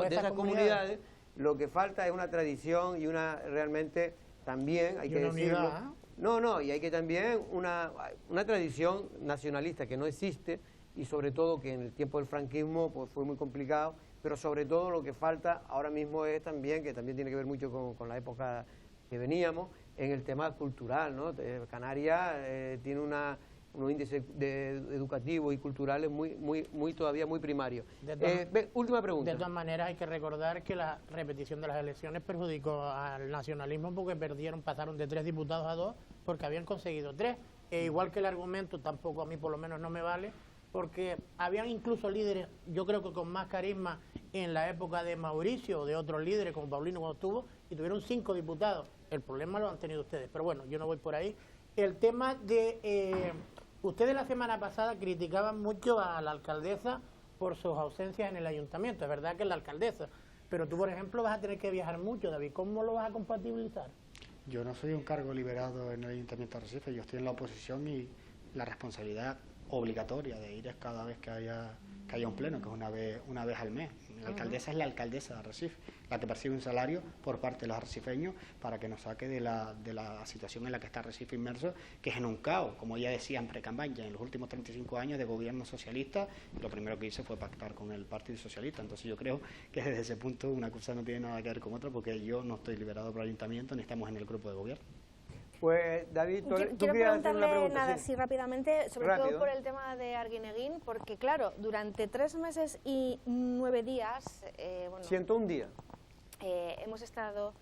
esas comunidades, lo que falta es una tradición y realmente también hay que decirlo. Y hay que también una tradición nacionalista que no existe, y sobre todo que en el tiempo del franquismo pues fue muy complicado. Pero sobre todo lo que falta ahora mismo es también, que también tiene que ver mucho con la época que veníamos, en el tema cultural, ¿no? Canarias tiene unos índices educativos y culturales todavía muy primarios. Última pregunta. De todas maneras, hay que recordar que la repetición de las elecciones perjudicó al nacionalismo, porque pasaron de 3 diputados a 2, porque habían conseguido 3. Igual que el argumento, tampoco a mí por lo menos no me vale, porque habían incluso líderes, yo creo que con más carisma en la época de Mauricio o de otros líderes como Paulino cuando estuvo, y tuvieron 5 diputados. El problema lo han tenido ustedes, pero bueno, yo no voy por ahí. El tema de... ustedes la semana pasada criticaban mucho a la alcaldesa por sus ausencias en el ayuntamiento. Es verdad que es la alcaldesa, pero tú, por ejemplo, vas a tener que viajar mucho, David. ¿Cómo lo vas a compatibilizar? Yo no soy un cargo liberado en el Ayuntamiento de Arrecife, yo estoy en la oposición, y la responsabilidad obligatoria de ir es cada vez que haya que haya un pleno, que es una vez al mes. La alcaldesa es la alcaldesa de Arrecife, la que percibe un salario por parte de los arrecifeños para que nos saque de la situación en la que está Arrecife inmerso, que es en un caos, como ella decía en pre-campaña, en los últimos 35 años de gobierno socialista, lo primero que hice fue pactar con el Partido Socialista. Entonces yo creo que desde ese punto una cosa no tiene nada que ver con otra, porque yo no estoy liberado por el ayuntamiento ni estamos en el grupo de gobierno. Pues David, quiero preguntarle nada sí, así rápidamente, sobre rápido, todo por el tema de Arguineguín, porque claro, durante 3 meses y 9 días, 101 días. Hemos estado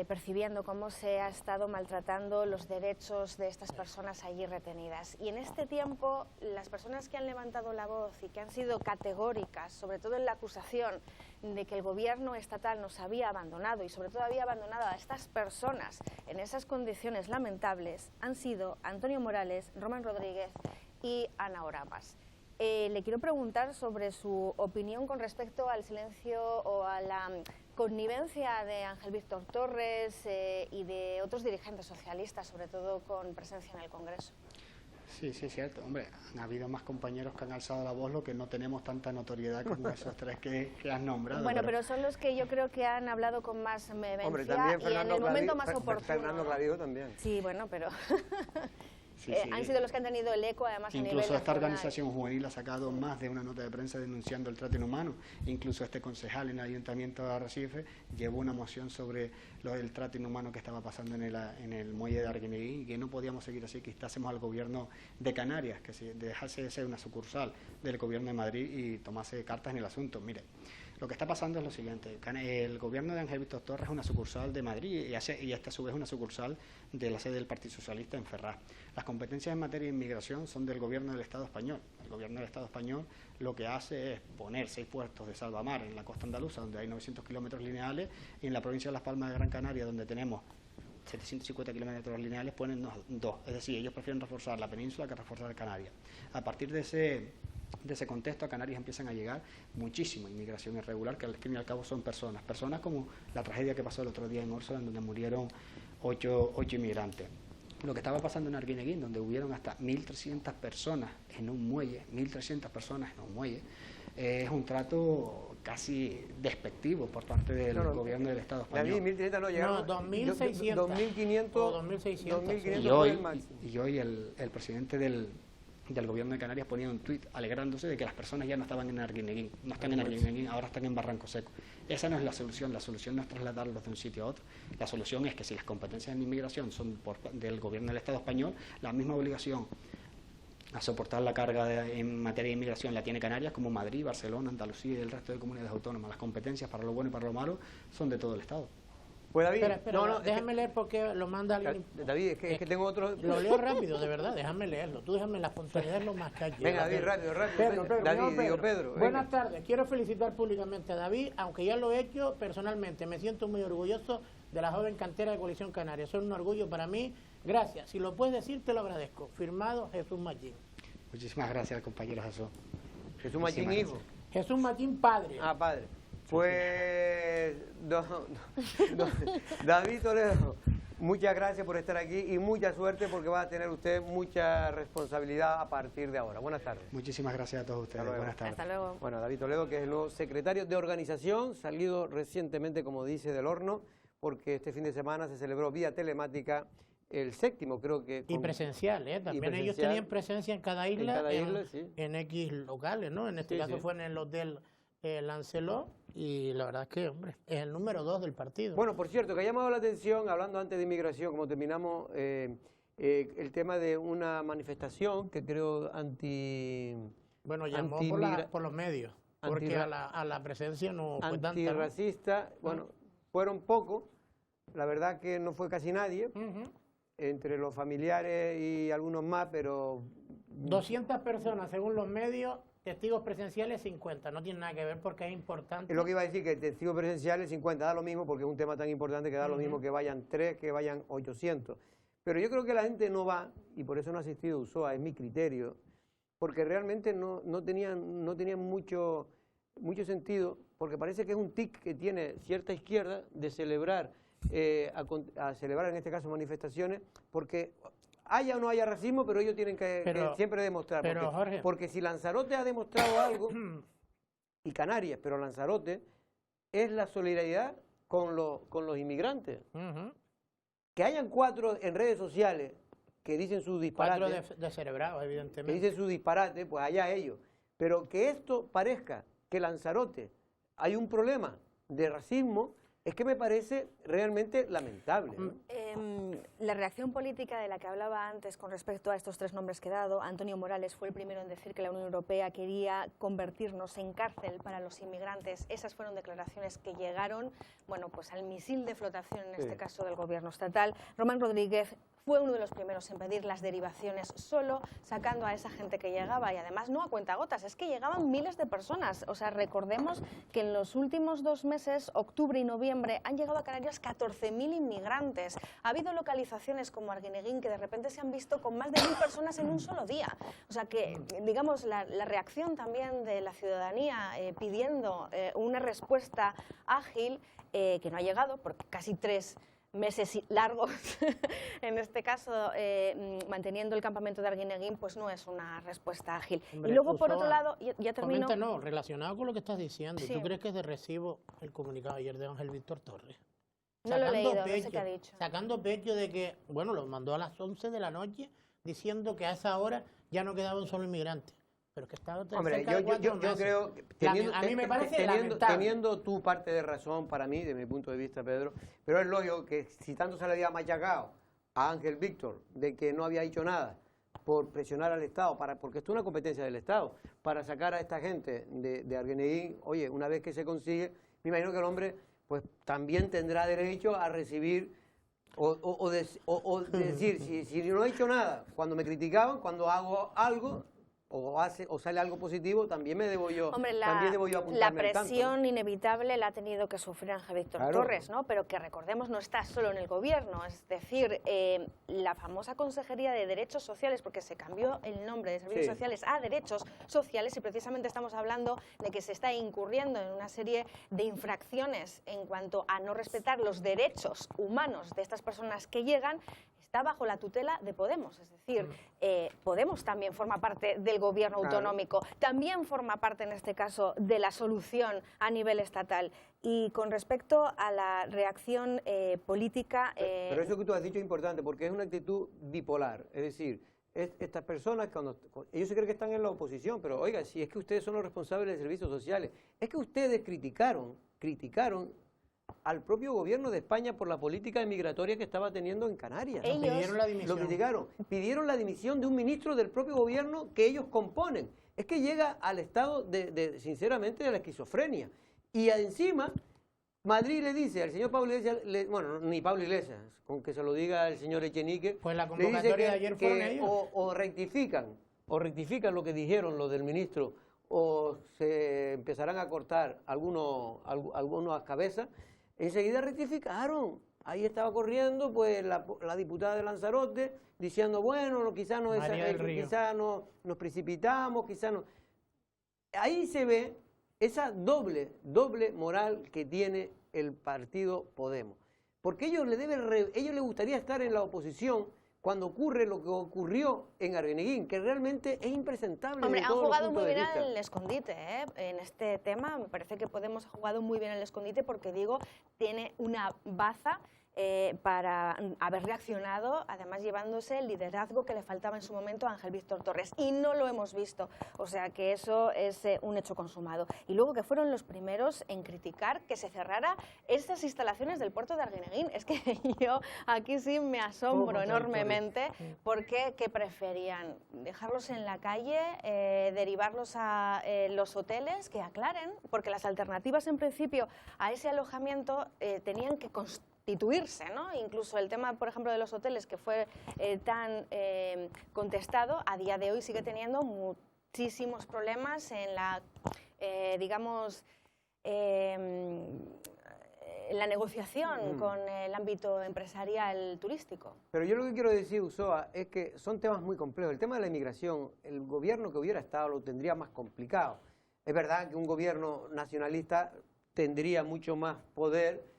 percibiendo cómo se ha estado maltratando los derechos de estas personas allí retenidas. Y en este tiempo, las personas que han levantado la voz y que han sido categóricas, sobre todo en la acusación de que el gobierno estatal nos había abandonado y sobre todo había abandonado a estas personas en esas condiciones lamentables, han sido Antonio Morales, Román Rodríguez y Ana Oramas. Le quiero preguntar sobre su opinión con respecto al silencio o a la connivencia de Ángel Víctor Torres y de otros dirigentes socialistas, sobre todo con presencia en el Congreso. Sí, sí, es cierto. Hombre, han habido más compañeros que han alzado la voz, lo que no tenemos tanta notoriedad como esos 3 que has nombrado. Bueno, pero son los que yo creo que han hablado con más vehemencia. Hombre, también y en el momento más oportuno. Fernando Clavijo también. Sí, bueno, pero Sí, han sido los que han tenido el eco, además, incluso a nivel esta nacional. organización juvenil ha sacado más de una nota de prensa denunciando el trato inhumano. Incluso este concejal en el Ayuntamiento de Arrecife llevó una moción sobre el trato inhumano que estaba pasando en el muelle de Arguineguín y que no podíamos seguir así, que instásemos al gobierno de Canarias, que se dejase de ser una sucursal del gobierno de Madrid y tomase cartas en el asunto. Mire, lo que está pasando es lo siguiente: el gobierno de Ángel Víctor Torres es una sucursal de Madrid y esta a su vez es una sucursal de la sede del Partido Socialista en Ferraz. Las competencias en materia de inmigración son del gobierno del Estado español. El gobierno del Estado español lo que hace es poner 6 puertos de salvamar en la costa andaluza, donde hay 900 kilómetros lineales, y en la provincia de Las Palmas de Gran Canaria, donde tenemos 750 kilómetros lineales, ponen 2. Es decir, ellos prefieren reforzar la península que reforzar Canarias. A partir de ese contexto, a Canarias empiezan a llegar muchísima inmigración irregular, que al fin y al cabo son personas como la tragedia que pasó el otro día en Orsay, donde murieron 8 inmigrantes. Lo que estaba pasando en Arguineguín, donde hubieron hasta 1.300 personas en un muelle, es un trato casi despectivo por parte del gobierno del Estado español. 1.300 no llegaron. No, 2.600. 2.500. O 2.600. Y hoy el presidente del gobierno de Canarias ponía un tuit alegrándose de que las personas ya no estaban en Arguineguín, no están en Arguineguín, ahora están en Barranco Seco. Esa no es la solución no es trasladarlos de un sitio a otro. La solución es que si las competencias en inmigración son del gobierno del Estado español, la misma obligación a soportar la carga en materia de inmigración la tiene Canarias, como Madrid, Barcelona, Andalucía y el resto de comunidades autónomas. Las competencias para lo bueno y para lo malo son de todo el Estado. Pues David, espera, déjame leer porque lo manda alguien. David, es que tengo otro. Lo leo rápido, de verdad, déjame leerlo. Tú déjame la espontaneidad lo más que hay. Venga, David, rápido. Pedro. Buenas tardes. Quiero felicitar públicamente a David, aunque ya lo he hecho personalmente. Me siento muy orgulloso de la joven cantera de Coalición Canaria. Son un orgullo para mí. Gracias. Si lo puedes decir, te lo agradezco. Firmado Jesús Machín. Muchísimas gracias, compañero Jesús. Jesús Machín, hijo. Jesús Machín, padre. Ah, padre. Pues, David Toledo, muchas gracias por estar aquí y mucha suerte porque va a tener usted mucha responsabilidad a partir de ahora. Buenas tardes. Muchísimas gracias a todos ustedes. Buenas tardes. Hasta luego. Bueno, David Toledo, que es el nuevo secretario de organización, salido recientemente, como dice, del horno, porque este fin de semana se celebró vía telemática el 7º, creo que. Y presencial, también ellos tenían presencia en cada isla, en X locales, ¿no? En este caso fue en el Hotel Lancelot, y la verdad es que, hombre, es el número 2 del partido. Bueno, por cierto, que ha llamado la atención, hablando antes de inmigración, como terminamos, el tema de una manifestación que creo Bueno, llamó por los medios, porque a la presencia no fue tanta. Antirracista, bueno, fueron pocos, la verdad que no fue casi nadie, entre los familiares y algunos más, pero... 200 personas, según los medios. Testigos presenciales 50, no tiene nada que ver porque es importante. Es lo que iba a decir, que testigos presenciales 50 da lo mismo porque es un tema tan importante que da lo mismo que vayan 3, que vayan 800. Pero yo creo que la gente no va, y por eso no ha asistido Ulloa, es mi criterio, porque realmente no tenían mucho sentido, porque parece que es un tic que tiene cierta izquierda de celebrar, a celebrar en este caso manifestaciones, porque haya o no haya racismo, pero ellos tienen que siempre demostrar. Pero, Jorge, porque si Lanzarote ha demostrado algo, y Canarias, pero Lanzarote, es la solidaridad con los inmigrantes. Que hayan 4 en redes sociales que dicen sus disparates. 4 descerebrados, evidentemente. Que dicen sus disparates, pues allá ellos. Pero que esto parezca que Lanzarote hay un problema de racismo, es que me parece realmente lamentable, ¿no? La reacción política de la que hablaba antes con respecto a estos 3 nombres que he dado, Antonio Morales fue el primero en decir que la Unión Europea quería convertirnos en cárcel para los inmigrantes. Esas fueron declaraciones que llegaron, bueno, pues al misil de flotación, en este caso del gobierno estatal. Román Rodríguez fue uno de los primeros en pedir las derivaciones, solo sacando a esa gente que llegaba, y además no a cuentagotas, es que llegaban miles de personas. O sea, recordemos que en los últimos 2 meses, octubre y noviembre, han llegado a Canarias 14.000 inmigrantes. Ha habido localizaciones como Arguineguín que de repente se han visto con más de 1.000 personas en un solo día. O sea que, digamos, la reacción también de la ciudadanía pidiendo una respuesta ágil, que no ha llegado por casi 3 meses largos, en este caso manteniendo el campamento de Arguineguín, pues no es una respuesta ágil. Hombre, y luego, por otro lado, ya termino... Comenta, no, relacionado con lo que estás diciendo, Sí. ¿tú crees que es de recibo el comunicado ayer de Ángel Víctor Torres? No lo he leído, no sé qué ha dicho. Sacando pecho de que, bueno, lo mandó a las 11 de la noche diciendo que a esa hora ya no quedaba un solo inmigrante. Pero que estaba Hombre, cerca de 4 yo meses. creo, que A mí me parece lamentable. teniendo tu parte de razón para mí, de mi punto de vista, Pedro, pero es lógico que si tanto se le había machacado a Ángel Víctor de que no había hecho nada por presionar al Estado, porque esto es una competencia del Estado, para sacar a esta gente de Arguineguín, oye, una vez que se consigue, me imagino que el hombre pues también tendrá derecho a recibir o decir, si no he hecho nada, cuando me criticaban, cuando hago algo o sale algo positivo, también me debo yo, Hombre, también debo yo la apuntarme al tanto, presión ¿no? inevitable la ha tenido que sufrir Ángel Víctor Claro. Torres, ¿no? Pero que recordemos no está solo en el gobierno, es decir, la famosa Consejería de Derechos Sociales, porque se cambió el nombre de Servicios Sí. Sociales a Derechos Sociales, y precisamente estamos hablando de que se está incurriendo en una serie de infracciones en cuanto a no respetar los derechos humanos de estas personas que llegan. Está bajo la tutela de Podemos, es decir, Podemos también forma parte del gobierno Claro. autonómico, también forma parte en este caso de la solución a nivel estatal. Y con respecto a la reacción política... Pero eso que tú has dicho es importante, porque es una actitud bipolar, es decir, estas personas, ellos se creen que están en la oposición, pero oiga, si es que ustedes son los responsables de servicios sociales, es que ustedes criticaron al propio gobierno de España por la política migratoria que estaba teniendo en Canarias. Ellos Pidieron la dimisión. Lo criticaron. Pidieron la dimisión de un ministro del propio gobierno que ellos componen. Es que llega al estado sinceramente, de la esquizofrenia. Y encima, Madrid le dice al señor Pablo Iglesias, bueno, ni Pablo Iglesias, con que se lo diga el señor Echenique, Pues la le dice convocatoria de ayer fueron ellos. o rectifican lo que dijeron los del ministro, o se empezarán a cortar algunas cabezas. Enseguida rectificaron. Ahí estaba corriendo pues la diputada de Lanzarote diciendo, bueno, quizás nos precipitamos, quizás no. Ahí se ve esa doble moral que tiene el partido Podemos. Porque ellos les gustaría estar en la oposición cuando ocurre lo que ocurrió en Arguineguín, que realmente es impresentable. Hombre, de han todos los jugado puntos muy de bien vista. al escondite, ¿eh? En este tema me parece que Podemos ha jugado muy bien al escondite porque, digo, tiene una baza para haber reaccionado, además llevándose el liderazgo que le faltaba en su momento a Ángel Víctor Torres, y no lo hemos visto, o sea que eso es un hecho consumado. Y luego que fueron los primeros en criticar que se cerrara estas instalaciones del puerto de Arguineguín. Es que yo aquí sí me asombro enormemente, porque ¿qué preferían? ¿Dejarlos en la calle, derivarlos a los hoteles? Que aclaren, porque las alternativas en principio a ese alojamiento tenían que constituirse, ¿no? Incluso el tema, por ejemplo, de los hoteles, que fue tan contestado, a día de hoy sigue teniendo muchísimos problemas en la, digamos, la negociación con el ámbito empresarial turístico. Pero yo lo que quiero decir, Usoa, es que son temas muy complejos. El tema de la inmigración, el gobierno que hubiera estado lo tendría más complicado. Es verdad que un gobierno nacionalista tendría mucho más poder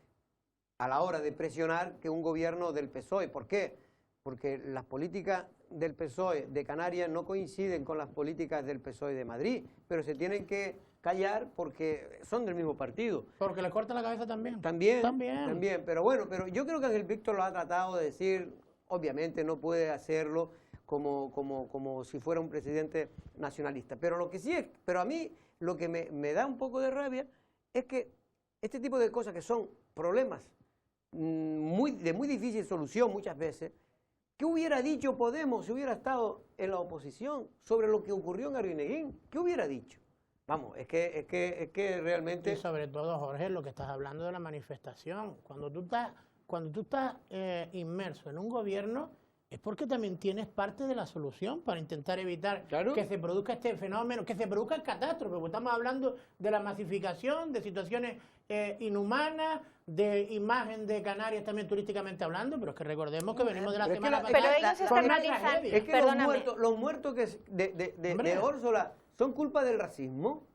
a la hora de presionar que un gobierno del PSOE. ¿Por qué? porque las políticas del PSOE de Canarias no coinciden con las políticas del PSOE de Madrid, pero se tienen que callar porque son del mismo partido. Porque le corta la cabeza también. También, pero bueno, pero yo creo que Ángel Víctor lo ha tratado de decir, obviamente no puede hacerlo como si fuera un presidente nacionalista, pero lo que sí es, pero a mí lo que me da un poco de rabia es que este tipo de cosas que son problemas de muy difícil solución muchas veces, ¿qué hubiera dicho Podemos si hubiera estado en la oposición sobre lo que ocurrió en Arguineguín? ¿Qué hubiera dicho? Vamos, es que realmente... Y sobre todo, Jorge, lo que estás hablando de la manifestación. Cuando tú estás inmerso en un gobierno, es porque también tienes parte de la solución para intentar evitar que se produzca este fenómeno, que se produzca el catástrofe, porque estamos hablando de la masificación, de situaciones inhumanas, de imagen de Canarias también turísticamente hablando, pero es que recordemos que venimos de la semana pasada. Pero ellos externalizan... Es que los muertos de Órsola son culpa del racismo.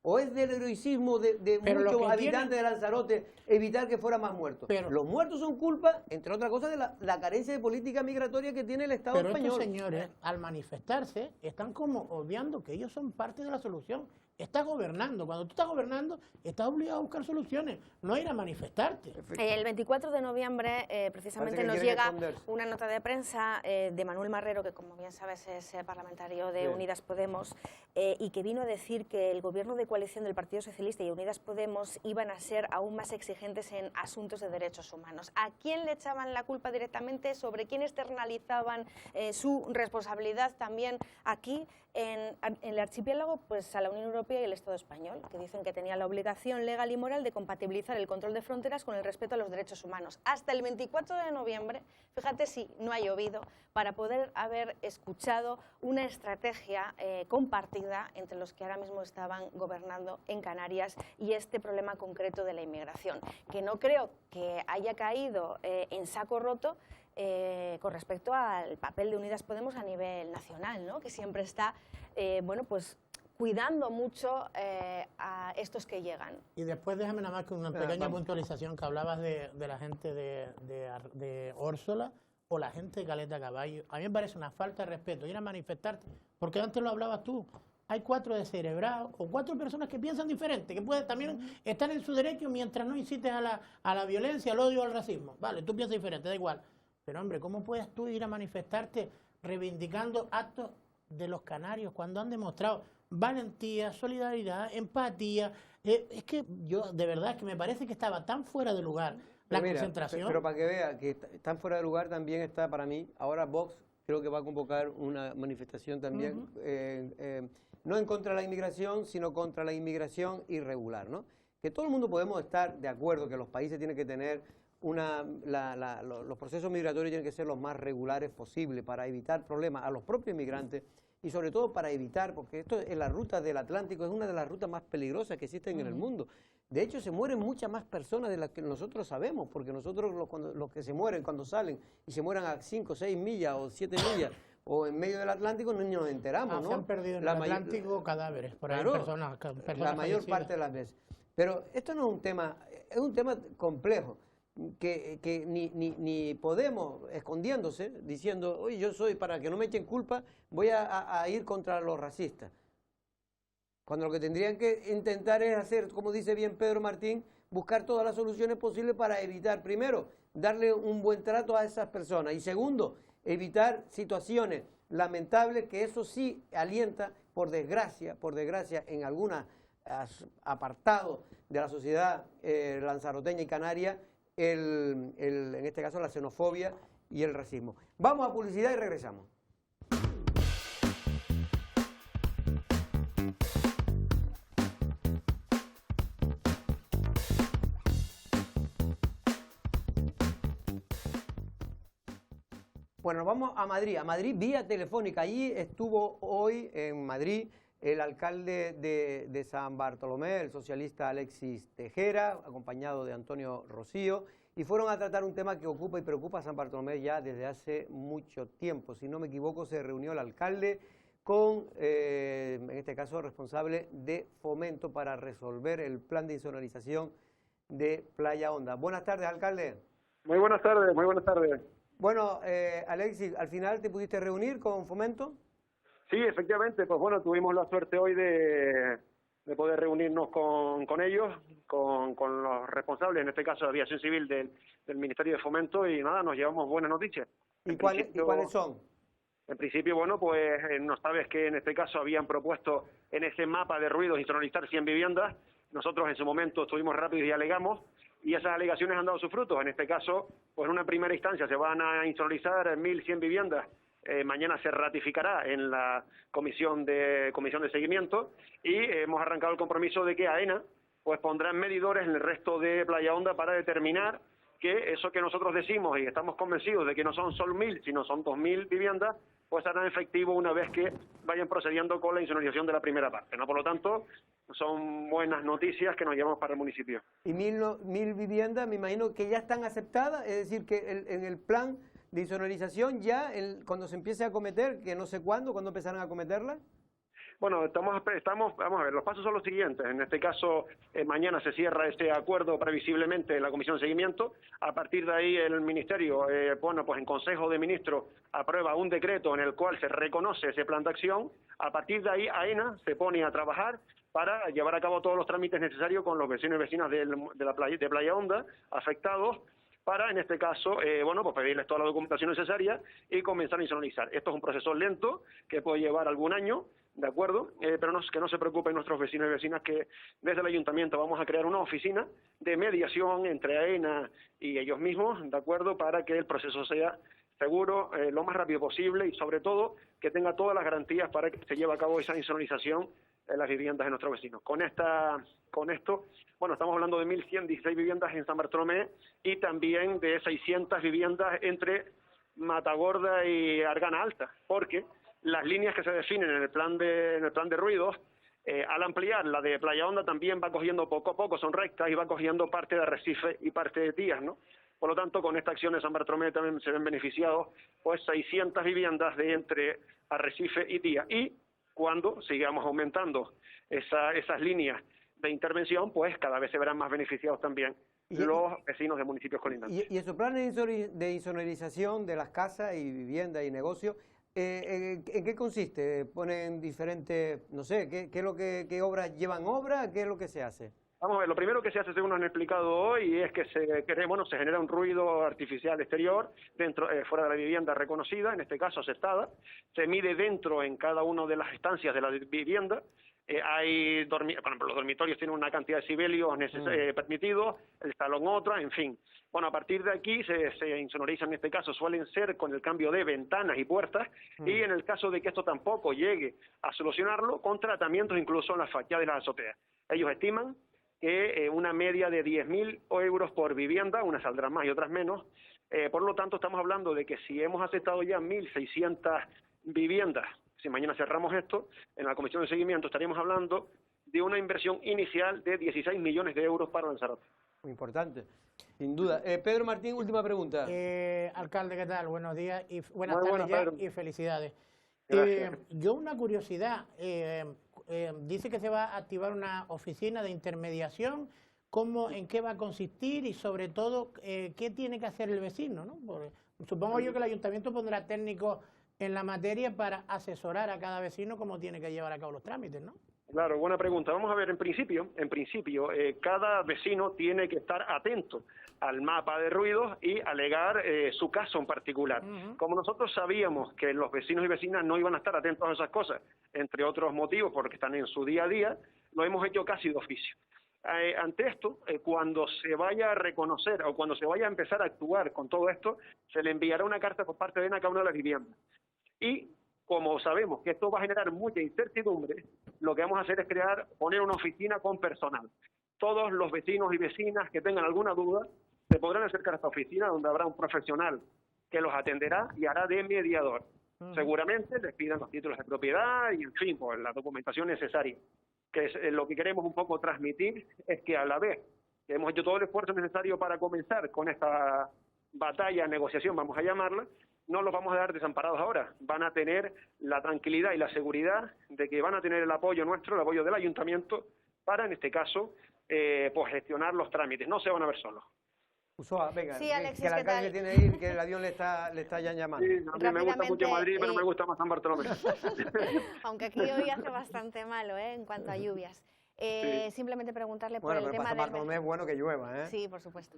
¿O es del heroicismo de muchos habitantes de Lanzarote evitar que fuera más muertos? Los muertos son culpa, entre otras cosas, de la carencia de política migratoria que tiene el Estado español. Pero estos señores, al manifestarse, están como obviando que ellos son parte de la solución. Estás gobernando. Cuando tú estás gobernando, estás obligado a buscar soluciones, no a ir a manifestarte. El 24 de noviembre, precisamente, nos llega una nota de prensa de Manuel Marrero, que como bien sabes es parlamentario de Unidas Podemos, y que vino a decir que el gobierno de coalición del Partido Socialista y Unidas Podemos iban a ser aún más exigentes en asuntos de derechos humanos. ¿A quién le echaban la culpa directamente? ¿Sobre quién externalizaban su responsabilidad también aquí? En el archipiélago, pues a la Unión Europea y el Estado español, que dicen que tenía la obligación legal y moral de compatibilizar el control de fronteras con el respeto a los derechos humanos. Hasta el 24 de noviembre, fíjate si no ha llovido, para poder haber escuchado una estrategia compartida entre los que ahora mismo estaban gobernando en Canarias y este problema concreto de la inmigración, que no creo que haya caído en saco roto, con respecto al papel de Unidas Podemos a nivel nacional, ¿no? Que siempre está, bueno, pues cuidando mucho a estos que llegan. Y después déjame nada más que una pequeña puntualización, que hablabas de la gente de Órsola o la gente de Caleta Caballo. A mí me parece una falta de respeto ir a manifestarte, porque antes lo hablabas tú. Hay 4 descerebrados o 4 personas que piensan diferente, que pueden también estar en su derecho mientras no incites a la violencia, al odio o al racismo. Vale, tú piensas diferente, da igual. Pero hombre, ¿cómo puedes tú ir a manifestarte reivindicando actos de los canarios cuando han demostrado valentía, solidaridad, empatía? Es que yo, de verdad, es que me parece que estaba tan fuera de lugar la concentración. Pero para que vea que tan fuera de lugar también está para mí, ahora Vox creo que va a convocar una manifestación también, no en contra de la inmigración, sino contra la inmigración irregular, ¿no? Que todo el mundo podemos estar de acuerdo que los países tienen que tener los procesos migratorios tienen que ser los más regulares posible para evitar problemas a los propios inmigrantes y sobre todo para evitar, porque esto en la ruta del Atlántico es una de las rutas más peligrosas que existen en el mundo. De hecho, se mueren muchas más personas de las que nosotros sabemos, porque nosotros los que se mueren cuando salen y se mueran a 5, 6 millas o 7 millas o en medio del Atlántico no nos enteramos, ¿no? Se han perdido en el Atlántico cadáveres, por ahí personas la mayor parte de las veces. Pero esto no es un tema, es un tema complejo. Que ni Podemos escondiéndose, diciendo, oye, yo soy, para que no me echen culpa, voy a ir contra los racistas. Cuando lo que tendrían que intentar es hacer, como dice bien Pedro Martín, buscar todas las soluciones posibles para evitar, primero, darle un buen trato a esas personas y segundo, evitar situaciones lamentables que eso sí alienta, por desgracia, en algunos apartados de la sociedad lanzaroteña y canaria, en este caso la xenofobia y el racismo. Vamos a publicidad y regresamos. Bueno, vamos a Madrid vía telefónica. Allí estuvo hoy en Madrid el alcalde de San Bartolomé, el socialista Alexis Tejera, acompañado de Antonio Rocío, y fueron a tratar un tema que ocupa y preocupa a San Bartolomé ya desde hace mucho tiempo. Si no me equivoco, se reunió el alcalde con, en este caso, responsable de Fomento para resolver el plan de insonorización de Playa Honda. Buenas tardes, alcalde. Muy buenas tardes, muy buenas tardes. Bueno, Alexis, ¿al final te pudiste reunir con Fomento? Sí, efectivamente, pues bueno, tuvimos la suerte hoy de poder reunirnos con ellos, con los responsables, en este caso de Aviación Civil del Ministerio de Fomento, y nada, nos llevamos buenas noticias. ¿Y cuáles son? En principio, bueno, pues no sabes que en este caso habían propuesto en ese mapa de ruidos insonorizar 100 viviendas. Nosotros en su momento estuvimos rápidos y alegamos, y esas alegaciones han dado sus frutos. En este caso, pues en una primera instancia se van a insonorizar 1.100 viviendas. Mañana se ratificará en la comisión de seguimiento, y hemos arrancado el compromiso de que AENA pues pondrá medidores en el resto de Playa Honda para determinar que eso que nosotros decimos y estamos convencidos de que no son solo 1.000, sino son 2.000 viviendas, pues harán efectivo una vez que vayan procediendo con la insonorización de la primera parte, ¿no? Por lo tanto, son buenas noticias que nos llevamos para el municipio. Y 1.000 viviendas, me imagino que ya están aceptadas, es decir, que en el plan de insonorización ya, cuando se empiece a acometer, que no sé cuándo empezarán a acometerla. Bueno, vamos a ver, los pasos son los siguientes. En este caso, mañana se cierra este acuerdo previsiblemente en la Comisión de Seguimiento. A partir de ahí, el Ministerio, pues en Consejo de Ministros, aprueba un decreto en el cual se reconoce ese plan de acción. A partir de ahí, AENA se pone a trabajar para llevar a cabo todos los trámites necesarios con los vecinos y vecinas de Playa Honda afectados, para, en este caso, pues pedirles toda la documentación necesaria y comenzar a insonorizar. Esto es un proceso lento que puede llevar algún año, ¿de acuerdo? Pero que no se preocupen nuestros vecinos y vecinas, que desde el Ayuntamiento vamos a crear una oficina de mediación entre AENA y ellos mismos, ¿de acuerdo?, para que el proceso sea seguro, lo más rápido posible, y sobre todo que tenga todas las garantías para que se lleve a cabo esa insonorización en las viviendas de nuestros vecinos. Con esto, bueno, estamos hablando de 1.116 viviendas en San Bartolomé y también de 600 viviendas entre Matagorda y Argana Alta, porque las líneas que se definen en el plan de ruidos, al ampliar la de Playa Honda, también va cogiendo poco a poco, son rectas, y va cogiendo parte de Arrecife y parte de Tías, ¿no? Por lo tanto, con esta acción de San Bartolomé también se ven beneficiados pues 600 viviendas de entre Arrecife y Tías. Y cuando sigamos aumentando esas líneas de intervención, pues cada vez se verán más beneficiados también los vecinos de municipios colindantes. ¿Y esos planes de insonorización de las casas y viviendas y negocios, en qué consiste? ¿Ponen diferentes, no sé, qué obras llevan obra? ¿Qué es lo que se hace? Vamos a ver, lo primero que se hace, según nos han explicado hoy, es que se genera un ruido artificial exterior fuera de la vivienda reconocida, en este caso aceptada. Se mide dentro en cada una de las estancias de la vivienda. Por ejemplo, los dormitorios tienen una cantidad de decibelios permitidos, el salón otra, en fin. Bueno, a partir de aquí se insonorizan, en este caso suelen ser con el cambio de ventanas y puertas, y en el caso de que esto tampoco llegue a solucionarlo, con tratamientos incluso en las fachadas y las azoteas. Ellos estiman que una media de 10.000 euros por vivienda, unas saldrán más y otras menos. Por lo tanto, estamos hablando de que si hemos aceptado ya 1.600 viviendas, si mañana cerramos esto, en la Comisión de Seguimiento estaríamos hablando de una inversión inicial de 16 millones de euros para Lanzarote. Muy importante, sin duda. Pedro Martín, última pregunta. Alcalde, ¿qué tal? Buenos días y buenas Muy tardes buenas, y felicidades. Gracias. Yo una curiosidad, dice que se va a activar una oficina de intermediación. ¿En qué va a consistir y sobre todo qué tiene que hacer el vecino, ¿no? Porque supongo yo que el ayuntamiento pondrá técnicos en la materia para asesorar a cada vecino cómo tiene que llevar a cabo los trámites, ¿no? Claro, buena pregunta. Vamos a ver, en principio, cada vecino tiene que estar atento al mapa de ruidos y alegar su caso en particular. Como nosotros sabíamos que los vecinos y vecinas no iban a estar atentos a esas cosas, entre otros motivos porque están en su día a día, lo hemos hecho casi de oficio. Ante esto, cuando se vaya a reconocer o cuando se vaya a empezar a actuar con todo esto, se le enviará una carta por parte de cada una de las viviendas. Y como sabemos que esto va a generar mucha incertidumbre, lo que vamos a hacer es poner una oficina con personal. Todos los vecinos y vecinas que tengan alguna duda se podrán acercar a esta oficina, donde habrá un profesional que los atenderá y hará de mediador. Seguramente les pidan los títulos de propiedad y, en fin, pues la documentación necesaria. Que es lo que queremos un poco transmitir, es que a la vez que hemos hecho todo el esfuerzo necesario para comenzar con esta batalla, negociación, vamos a llamarla, no los vamos a dar desamparados ahora. Van a tener la tranquilidad y la seguridad de que van a tener el apoyo nuestro, el apoyo del ayuntamiento, para, en este caso, pues gestionar los trámites. No se van a ver solos. Usoa, venga, Sí, Alexis, que el ¿qué alcalde tal? tiene que ir, que el avión le está ya llamando. Sí, a mí me gusta mucho Madrid, pero me Rápidamente, gusta más San Bartolomé. Aunque aquí hoy hace bastante malo, en cuanto a lluvias. Simplemente preguntarle por Bueno, el pero tema para San del Bartolomé es bueno que llueva, ¿eh? Sí, por supuesto.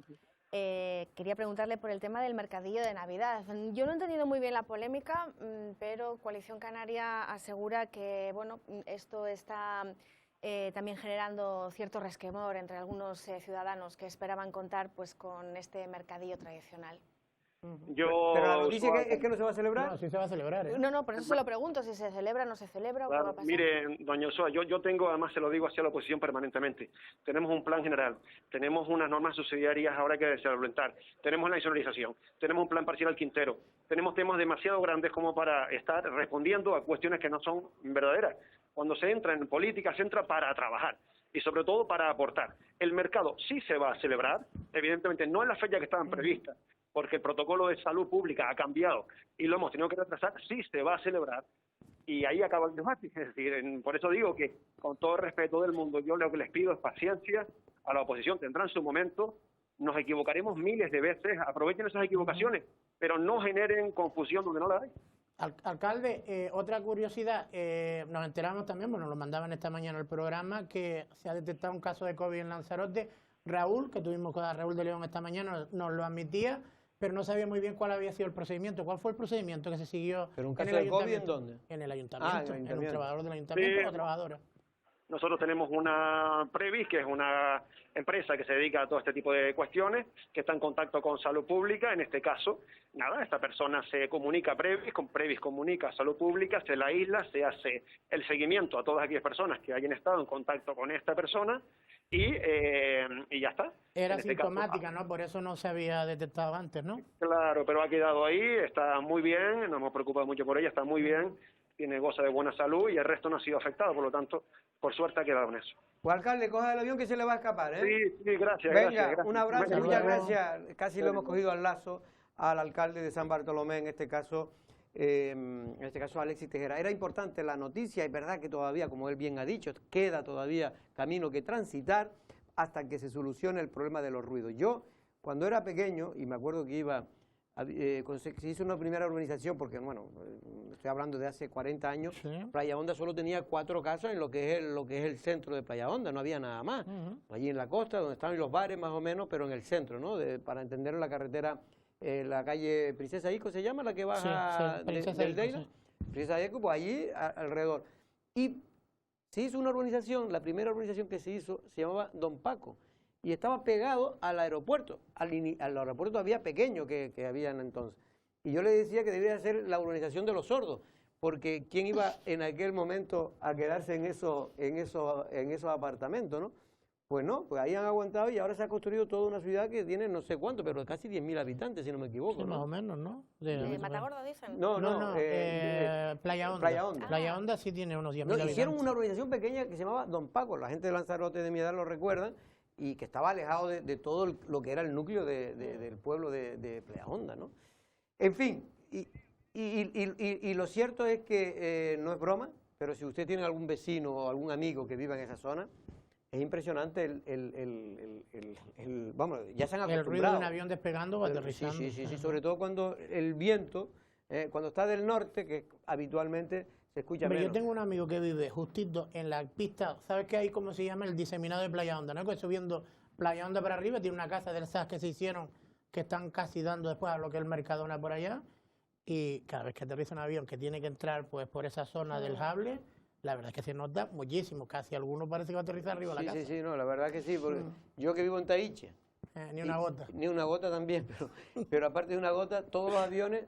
Quería preguntarle por el tema del mercadillo de Navidad. Yo no he entendido muy bien la polémica, pero Coalición Canaria asegura que bueno, esto está también generando cierto resquemor entre algunos ciudadanos que esperaban contar pues con este mercadillo tradicional. Pero la noticia es que no se va a celebrar. No, sí se va a celebrar, ¿eh? No, por eso se lo pregunto, si se celebra, no se celebra, o qué va a pasar. Mire, doña Usoa, yo tengo, además se lo digo hacia la oposición permanentemente, tenemos un plan general, tenemos unas normas subsidiarias ahora que solventar, tenemos la insonorización, tenemos un plan parcial al Quintero, tenemos temas demasiado grandes como para estar respondiendo a cuestiones que no son verdaderas. Cuando se entra en política, se entra para trabajar y sobre todo para aportar. El mercado sí se va a celebrar, evidentemente no en la fecha que estaban previstas, porque el protocolo de salud pública ha cambiado y lo hemos tenido que retrasar, sí se va a celebrar y ahí acaba el debate. Es decir, por eso digo que con todo el respeto del mundo, yo lo que les pido es paciencia a la oposición, tendrán su momento, nos equivocaremos miles de veces, aprovechen esas equivocaciones, pero no generen confusión donde no la hay. Alcalde, otra curiosidad, nos enteramos también, bueno, lo mandaban esta mañana al programa, que se ha detectado un caso de COVID en Lanzarote. Raúl, que tuvimos con Raúl de León esta mañana, nos lo admitía, pero no sabía muy bien cuál había sido el procedimiento. ¿Cuál fue el procedimiento que se siguió? ¿Pero un en caso el de COVID en ayuntamiento? dónde? En el ayuntamiento, Ah, en el en un ayuntamiento. trabajador del ayuntamiento Sí. o trabajadora. Nosotros tenemos una Previs, que es una empresa que se dedica a todo este tipo de cuestiones, que está en contacto con Salud Pública. En este caso, nada, esta persona se comunica a Previs, con Previs comunica a Salud Pública, se la aísla, se hace el seguimiento a todas aquellas personas que hayan estado en contacto con esta persona y ya está. Era En este sintomática, caso, ¿no? Por eso no se había detectado antes, ¿no? claro, pero ha quedado ahí, está muy bien, nos hemos preocupado mucho por ella, está muy bien, goza de buena salud y el resto no ha sido afectado, por lo tanto, por suerte ha quedado en eso. Pues alcalde, coja el avión que se le va a escapar, ¿eh? Sí, gracias. Venga, gracias. un abrazo, Venga, muchas luego. gracias. Casi lo hemos cogido al lazo al alcalde de San Bartolomé, en este caso Alexis Tejera. Era importante la noticia, es verdad que todavía, como él bien ha dicho, queda todavía camino que transitar hasta que se solucione el problema de los ruidos. Yo, cuando era pequeño, y me acuerdo que se hizo una primera urbanización, porque bueno, estoy hablando de hace 40 años, Sí. Playa Honda solo tenía 4 casas en lo que es el centro de Playa Honda, no había nada más. Allí en la costa, donde estaban los bares más o menos, pero en el centro, ¿no? Para entender la carretera, la calle Princesa Ico se llama, la que baja Princesa del Ico, Deila. sí. Princesa Ico, pues allí alrededor. Y se hizo una urbanización, la primera urbanización que se hizo se llamaba Don Paco, y estaba pegado al aeropuerto, al aeropuerto todavía pequeño que habían entonces. Y yo le decía que debía ser la urbanización de los sordos, porque ¿quién iba en aquel momento a quedarse en esos apartamentos, no? Pues no, pues ahí han aguantado y ahora se ha construido toda una ciudad que tiene no sé cuánto, pero casi 10.000 habitantes, si no me equivoco. Sí, ¿no? más o menos, ¿no? ¿Matagorda dicen? No, Playa Honda. Playa Honda. Playa Honda sí tiene unos 10.000 No, habitantes. hicieron una urbanización pequeña que se llamaba Don Paco, la gente de Lanzarote de mi edad lo recuerdan, y que estaba alejado de todo lo que era el núcleo del pueblo de Playa Honda, ¿no? En fin, y lo cierto es que no es broma, pero si usted tiene algún vecino o algún amigo que viva en esa zona, es impresionante vamos, ya se han acostumbrado. El ruido de un avión despegando o aterrizando. Sí, sobre todo cuando el viento, cuando está del norte, que habitualmente se escucha Hombre, menos. yo tengo un amigo que vive justito en la pista, ¿sabes qué hay? ¿Cómo se llama? El diseminado de Playa Honda, ¿no? Que subiendo Playa Honda para arriba, tiene una casa de esas que se hicieron, que están casi dando después a lo que es el Mercadona por allá, y cada vez que aterriza un avión que tiene que entrar pues por esa zona del Hable, la verdad es que se nota muchísimo, casi alguno parece que va a aterrizar arriba de la casa. Sí, no, la verdad que sí, porque yo que vivo en Taiche. Ni una gota. Ni una gota también, pero aparte de una gota, todos los aviones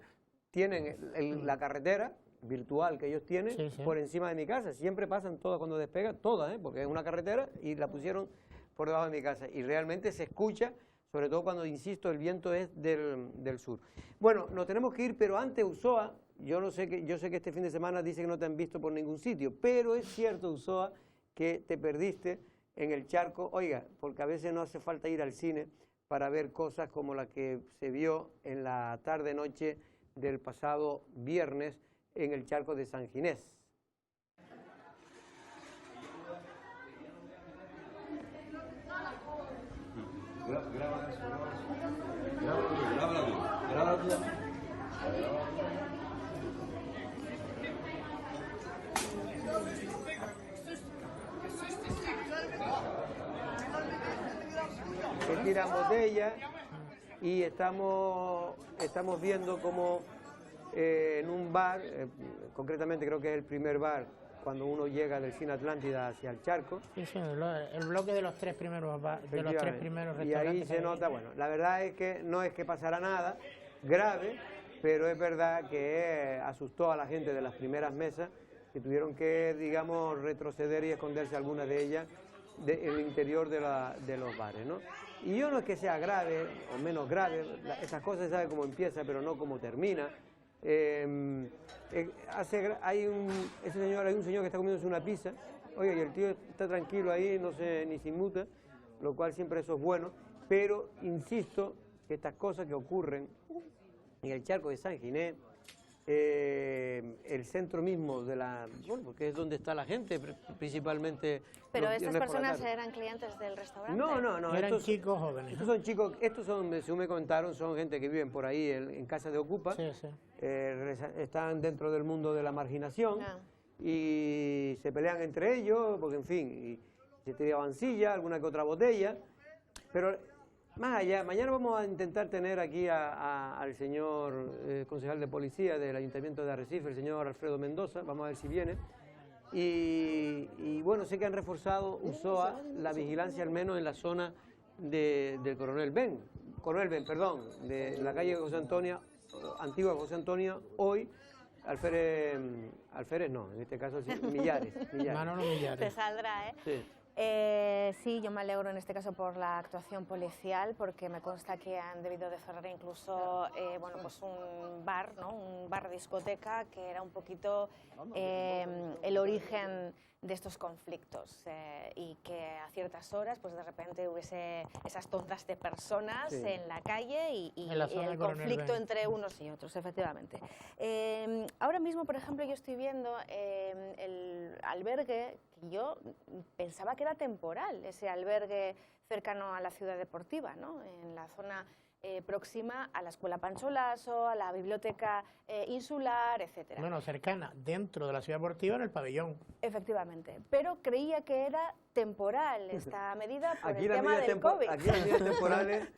tienen la carretera virtual que ellos tienen por encima de mi casa. Siempre pasan todas cuando despegan, todas, porque es una carretera y la pusieron por debajo de mi casa. Y realmente se escucha, sobre todo cuando, insisto, el viento es del sur. Bueno, nos tenemos que ir, pero antes, Usoa, yo sé que este fin de semana dice que no te han visto por ningún sitio, pero es cierto, Usoa, que te perdiste en el charco. Oiga, porque a veces no hace falta ir al cine para ver cosas como la que se vio en la tarde-noche del pasado viernes en el charco de San Ginés. Graba eso. Que tiran botellas y estamos viendo cómo en un bar, concretamente creo que es el primer bar cuando uno llega del Cine Atlántida hacia el Charco. Sí, sí, el bloque de los tres primeros restaurantes. Y ahí se nota, bueno, la verdad es que no es que pasara nada grave, pero es verdad que asustó a la gente de las primeras mesas, que tuvieron que, digamos, retroceder y esconderse algunas de ellas en el interior de los bares, ¿no? Y yo no es que sea grave o menos grave, estas cosas se sabe cómo empieza, pero no cómo termina. Hay un señor que está comiéndose una pizza, oye, y el tío está tranquilo ahí, no se ni se inmuta, lo cual siempre eso es bueno, pero insisto que estas cosas que ocurren en el Charco de San Ginés, el centro mismo de bueno, porque es donde está la gente, principalmente. Pero estas personas eran clientes del restaurante. No. Eran chicos jóvenes. Estos son chicos, según me comentaron, son gente que viven por ahí en casa de Ocupa. Sí, sí. Están dentro del mundo de la marginación y se pelean entre ellos, porque en fin, y se tiraban silla, alguna que otra botella, pero más allá, mañana vamos a intentar tener aquí al señor concejal de policía del Ayuntamiento de Arrecife, el señor Alfredo Mendoza, vamos a ver si viene. Y bueno, sé que han reforzado USOA la vigilancia al menos en la zona del Coronel Ben, de la calle José Antonio, antigua José Antonio, hoy Alférez no, en este caso sí, Millares. Manolo Millares. Te saldrá, ¿eh? Sí. Sí, yo me alegro en este caso por la actuación policial, porque me consta que han debido de cerrar incluso bueno, pues un bar, ¿no? Un bar discoteca que era un poquito el origen de estos conflictos y que a ciertas horas pues de repente hubiese esas tontas de personas en la calle y el conflicto entre unos y otros, efectivamente. Ahora mismo, por ejemplo, yo estoy viendo el albergue que yo pensaba que era temporal, ese albergue cercano a la ciudad deportiva, ¿no? En la zona próxima a la Escuela Pancho Lasso, a la biblioteca insular, etcétera. Bueno, cercana, dentro de la ciudad deportiva, en el pabellón. Efectivamente, pero creía que era temporal esta medida por el tema del COVID. Aquí las medidas temporales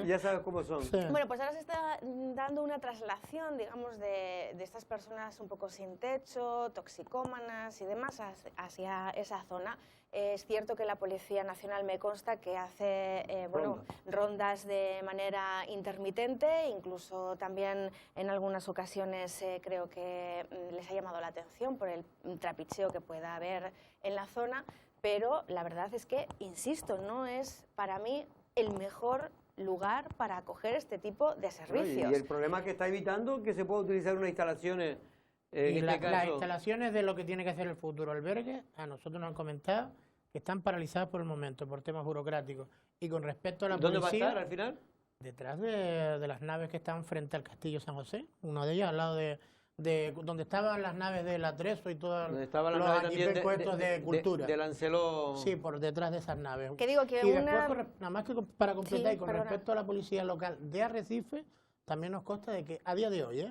ya sabes cómo son. Sí. Bueno, pues ahora se está dando una traslación, digamos, de estas personas un poco sin techo, toxicómanas y demás hacia esa zona. Es cierto que la Policía Nacional me consta que hace rondas de manera intermitente, incluso también en algunas ocasiones creo que les ha llamado la atención por el trapicheo que pueda haber en la zona, pero la verdad es que, insisto, no es para mí el mejor lugar para acoger este tipo de servicios. Y el problema que está evitando que se pueda utilizar unas instalaciones las instalaciones de lo que tiene que hacer el futuro albergue, a nosotros nos han comentado que están paralizadas por el momento, por temas burocráticos. Y con respecto a la policía... ¿Dónde va a estar al final? Detrás de las naves que están frente al Castillo San José, una de ellas al lado de donde estaban las naves del Atrezo y todos los puestos de cultura. De Lanceló. Sí, por detrás de esas naves. Que digo que y después, nada más que para completar, y con respecto a la policía local de Arrecife, también nos consta de que a día de hoy,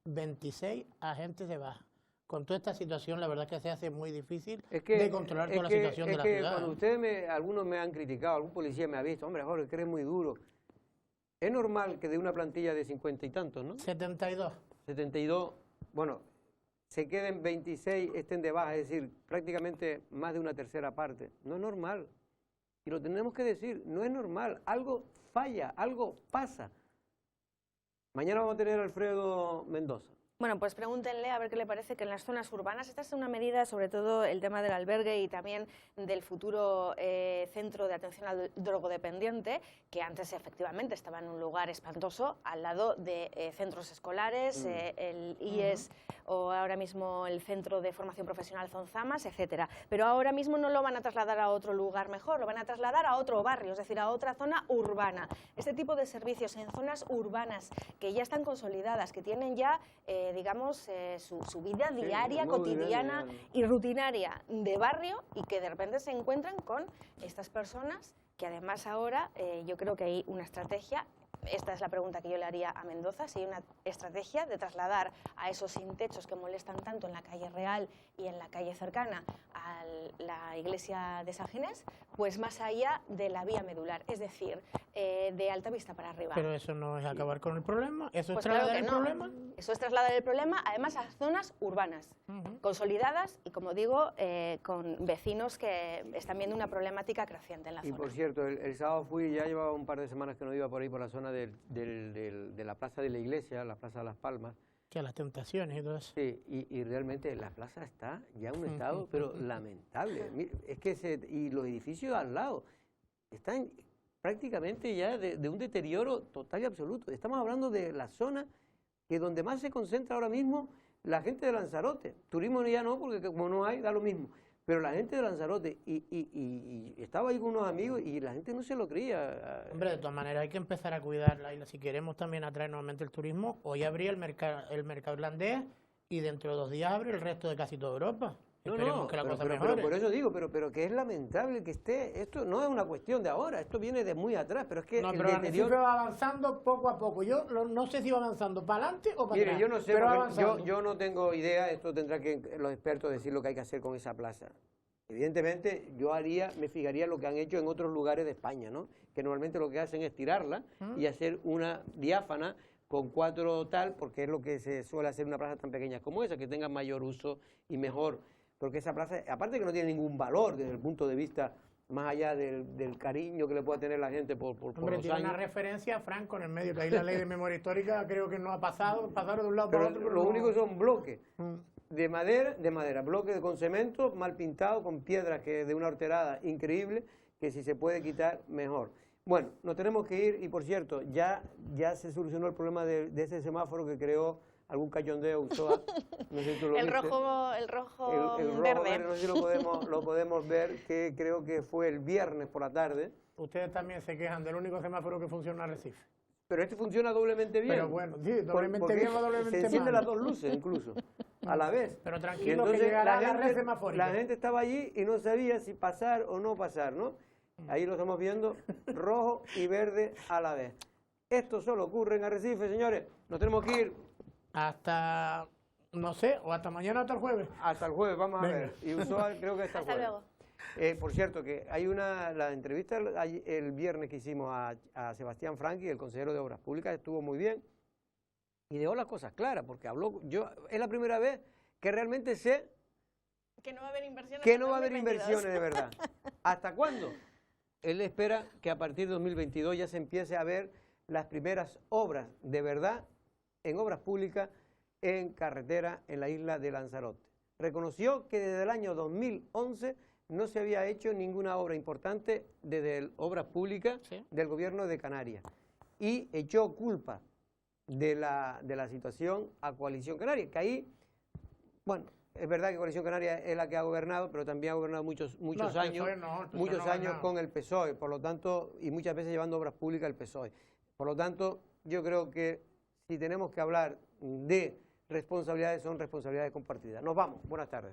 26 agentes de baja. Con toda esta situación, la verdad es que se hace muy difícil de controlar toda la situación de la ciudad. Cuando ustedes, algunos me han criticado, algún policía me ha visto, hombre, Jorge, que eres muy duro. Es normal que de una plantilla de 50 y tantos, ¿no? 72. 72, bueno, se queden 26, estén de baja, es decir, prácticamente más de una tercera parte. No es normal. Y lo tenemos que decir, no es normal. Algo falla, algo pasa. Mañana vamos a tener a Alfredo Mendoza. Bueno, pues pregúntenle a ver qué le parece que en las zonas urbanas, esta es una medida, sobre todo el tema del albergue y también del futuro centro de atención al drogodependiente, que antes efectivamente estaba en un lugar espantoso, al lado de centros escolares, el IES o ahora mismo el Centro de Formación Profesional Zonzamas, etcétera. Pero ahora mismo no lo van a trasladar a otro lugar mejor, lo van a trasladar a otro barrio, es decir, a otra zona urbana. Este tipo de servicios en zonas urbanas que ya están consolidadas, que tienen ya digamos, su vida diaria, cotidiana y rutinaria de barrio, y que de repente se encuentran con estas personas que además ahora yo creo que hay una estrategia esta es la pregunta que yo le haría a Mendoza, si hay una estrategia de trasladar a esos sin techos que molestan tanto en la calle Real y en la calle cercana a la iglesia de San Ginés, pues más allá de la vía medular, es decir, de Altavista para arriba. Pero eso no es acabar con el problema, eso Pues es claro trasladar que el no. problema. Eso es trasladar el problema, además, a zonas urbanas, consolidadas y, como digo, con vecinos que están viendo una problemática creciente en la Y zona. por cierto, el sábado fui, ya llevaba un par de semanas que no iba por ahí, por la zona de la plaza de la iglesia, la plaza de Las Palmas. Que las tentaciones y todo eso. Sí, y realmente la plaza está ya en un estado, pero lamentable. Mire, es que y los edificios al lado están prácticamente ya de un deterioro total y absoluto. Estamos hablando de la zona que donde más se concentra ahora mismo la gente de Lanzarote. Turismo ya no, porque como no hay, da lo mismo. Pero la gente de Lanzarote, y estaba ahí con unos amigos y la gente no se lo creía. Hombre, de todas maneras hay que empezar a cuidar la isla. Si queremos también atraer nuevamente el turismo, hoy abría el mercado irlandés y dentro de 2 días abre el resto de casi toda Europa. Esperemos que la cosa mejore. Por eso digo, pero que es lamentable que esté, esto no es una cuestión de ahora, esto viene de muy atrás, pero es que No, el pero Arrecife deterioro... va avanzando poco a poco. Yo no sé si va avanzando para adelante o para atrás. Mire, yo no sé, pero porque avanzando. yo no tengo idea, esto tendrá que los expertos decir lo que hay que hacer con esa plaza. Evidentemente, me fijaría lo que han hecho en otros lugares de España, ¿no? Que normalmente lo que hacen es tirarla y hacer una diáfana con 4 tal, porque es lo que se suele hacer en una plaza tan pequeña como esa, que tenga mayor uso y mejor. Porque esa plaza, aparte que no tiene ningún valor desde el punto de vista más allá del cariño que le pueda tener la gente por Hombre, los tiene años. una referencia a Franco en el medio, que ahí la ley de memoria histórica creo que no ha pasado, pasaron de un lado para Pero otro. lo no. único son bloques de madera, bloques con cemento, mal pintado, con piedras que de una horterada increíble, que si se puede quitar, mejor. Bueno, nos tenemos que ir y, por cierto, ya se solucionó el problema de ese semáforo que creó algún cachondeo Ulloa. No sé si tú lo El viste. rojo El rojo verde. no sé si lo podemos ver, que creo que fue el viernes por la tarde. Ustedes también se quejan del único semáforo que funciona en Arrecife. Pero este funciona doblemente bien. Pero bueno, sí, doblemente Porque bien o doblemente se encienden mal. las 2 luces incluso, a la vez. Pero Y tranquilo, entonces que llegará la red semafórica. la gente estaba allí y no sabía si pasar o no pasar, ¿no? Ahí lo estamos viendo, rojo y verde a la vez. Esto solo ocurre en Arrecife, señores. Nos tenemos que ir Hasta, no sé, o hasta mañana o hasta el jueves. hasta el jueves, vamos a Venga. ver. Y Ulloa creo que hasta el Hasta jueves. luego. Por cierto, que hay la entrevista el viernes que hicimos a Sebastián Franqui, el consejero de Obras Públicas, estuvo muy bien y dejó las cosas claras, porque es la primera vez que realmente sé Que no va a haber inversiones. que en no va a haber 2022. inversiones de verdad. ¿Hasta cuándo? Él espera que a partir de 2022 ya se empiece a ver las primeras obras de verdad en obras públicas en carretera en la isla de Lanzarote. Reconoció que desde el año 2011 no se había hecho ninguna obra importante desde obras públicas del gobierno de Canarias y echó culpa de la situación a Coalición Canaria, que ahí, bueno, es verdad que Coalición Canaria es la que ha gobernado, pero también ha gobernado muchos años, con el PSOE, por lo tanto, y muchas veces llevando obras públicas el PSOE. Por lo tanto, yo creo que si tenemos que hablar de responsabilidades, son responsabilidades compartidas. Nos vamos. Buenas tardes.